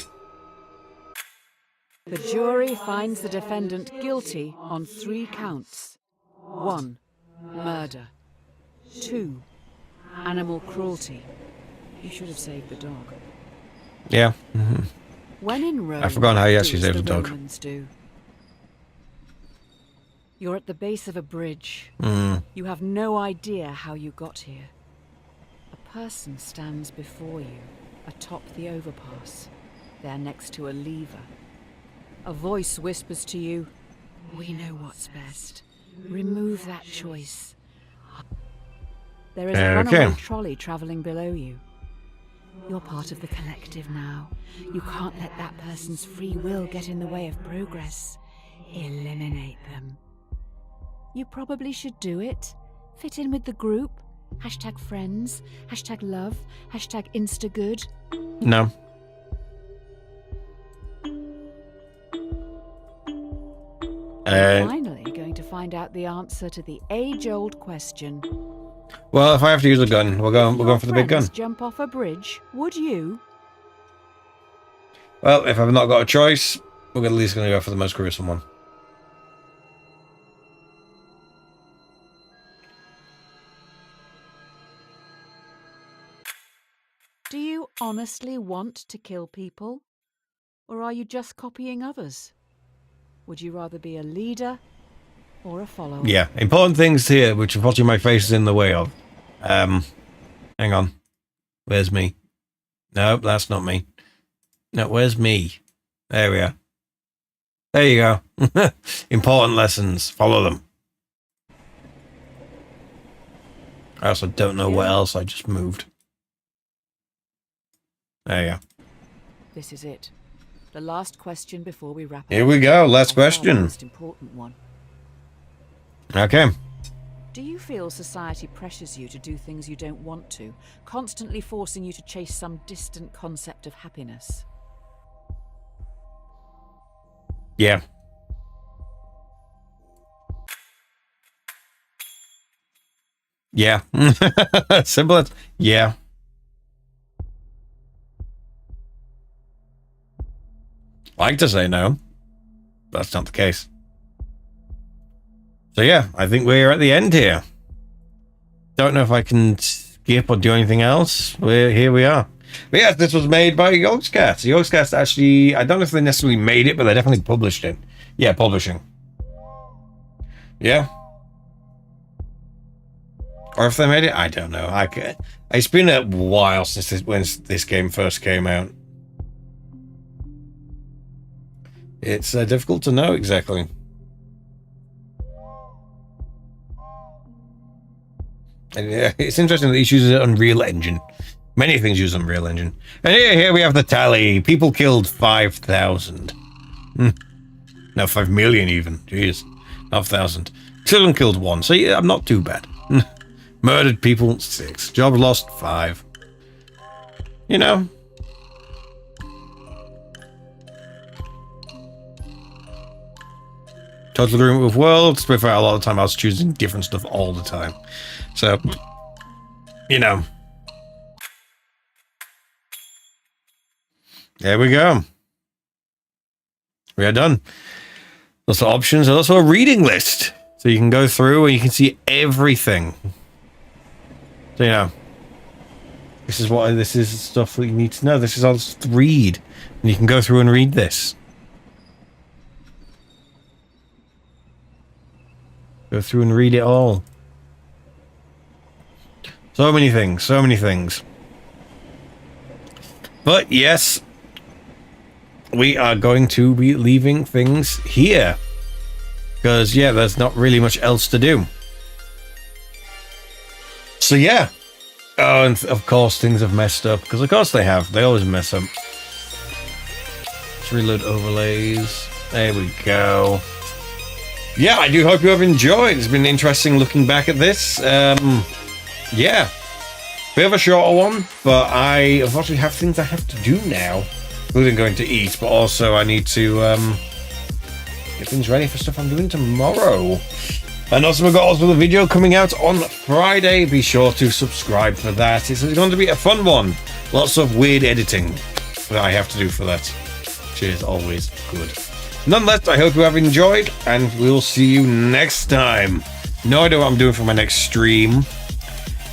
The jury finds the defendant guilty on 3 counts. 1. Murder. 2. Animal cruelty. You should have saved the dog. Yeah. When in Rome, I've forgotten how you actually do as saved the dog. Romans do. You're at the base of a bridge. You have no idea how you got here. A person stands before you, atop the overpass. They're next to a lever. A voice whispers to you, "We know what's best. Remove that choice." There is a Okay. runaway trolley travelling below you. You're part of the collective now. You can't let that person's free will get in the way of progress. Eliminate them. You probably should do it. Fit in with the group. Hashtag friends. Hashtag love. Hashtag instagood. No. We're finally going to find out the answer to the age-old question. Well, if I have to use a gun, we're going for the big gun. Jump off a bridge, would you? Well, if I've not got a choice, we're at least going to go for the most gruesome one. Do you honestly want to kill people? Or are you just copying others? Would you rather be a leader or a follower? Yeah, important things here, which unfortunately my face is in the way of. Hang on. Where's me? No, that's not me. No, where's me? There we are. There you go. Important lessons. Follow them. I also don't know what else I just moved. There you go. This is it. The last question before we wrap up. Here we go. Last The question. most important one. Okay. Do you feel society pressures you to do things you don't want to, constantly forcing you to chase some distant concept of happiness? Yeah. Yeah. Simple as, yeah. Like to say no. That's not the case. So yeah, I think we're at the end here. Don't know if I can skip or do anything else. Here we are. But yes, this was made by Yogscast. Yogscast actually, I don't know if they necessarily made it, but they definitely published it. Yeah, publishing. Yeah. Or if they made it, I don't know. It's been a while since when this game first came out. It's difficult to know exactly. And it's interesting that he uses an Unreal Engine. Many things use Unreal Engine. And here we have the tally. People killed 5,000. No, 5 million even. Jeez. Not 1,000. Children killed 1. So yeah, I'm not too bad. Murdered people, 6. Jobs lost, 5. You know. Total agreement with worlds. To be fair, a lot of the time I was choosing different stuff all the time. So, you know. There we go. We are done. Lots of options. There's also a reading list. So you can go through and you can see everything. So, you know. This is stuff that you need to know. This is all just read. And you can go through and read this. Go through and read it all. So many things, so many things. But yes, we are going to be leaving things here. Because, yeah, there's not really much else to do. So, yeah. Oh, and of course things have messed up. Because, of course they have. They always mess up. Let's reload overlays. There we go. Yeah, I do hope you have enjoyed. It's been interesting looking back at this. Yeah. Bit of a shorter one, but I unfortunately have things I have to do now. Including going to eat, but also I need to get things ready for stuff I'm doing tomorrow. And also we've got a video coming out on Friday. Be sure to subscribe for that. It's going to be a fun one. Lots of weird editing that I have to do for that. Which is always good. Nonetheless, I hope you have enjoyed, and we'll see you next time. No idea what I'm doing for my next stream.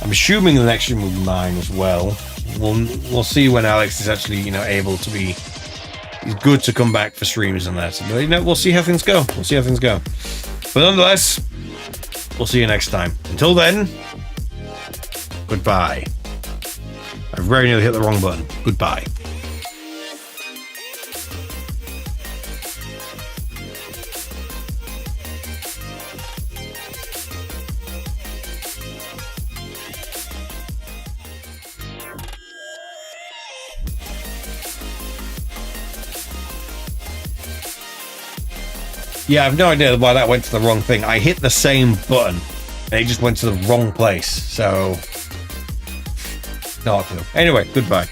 I'm assuming the next stream will be mine as well. We'll see when Alex is actually, you know, able to be. He's good to come back for streams and that. But, you know, we'll see how things go. We'll see how things go. But nonetheless, we'll see you next time. Until then, goodbye. I very nearly hit the wrong button. Goodbye. Yeah, I've no idea why that went to the wrong thing. I hit the same button, and it just went to the wrong place, so... not a clue. Anyway, goodbye.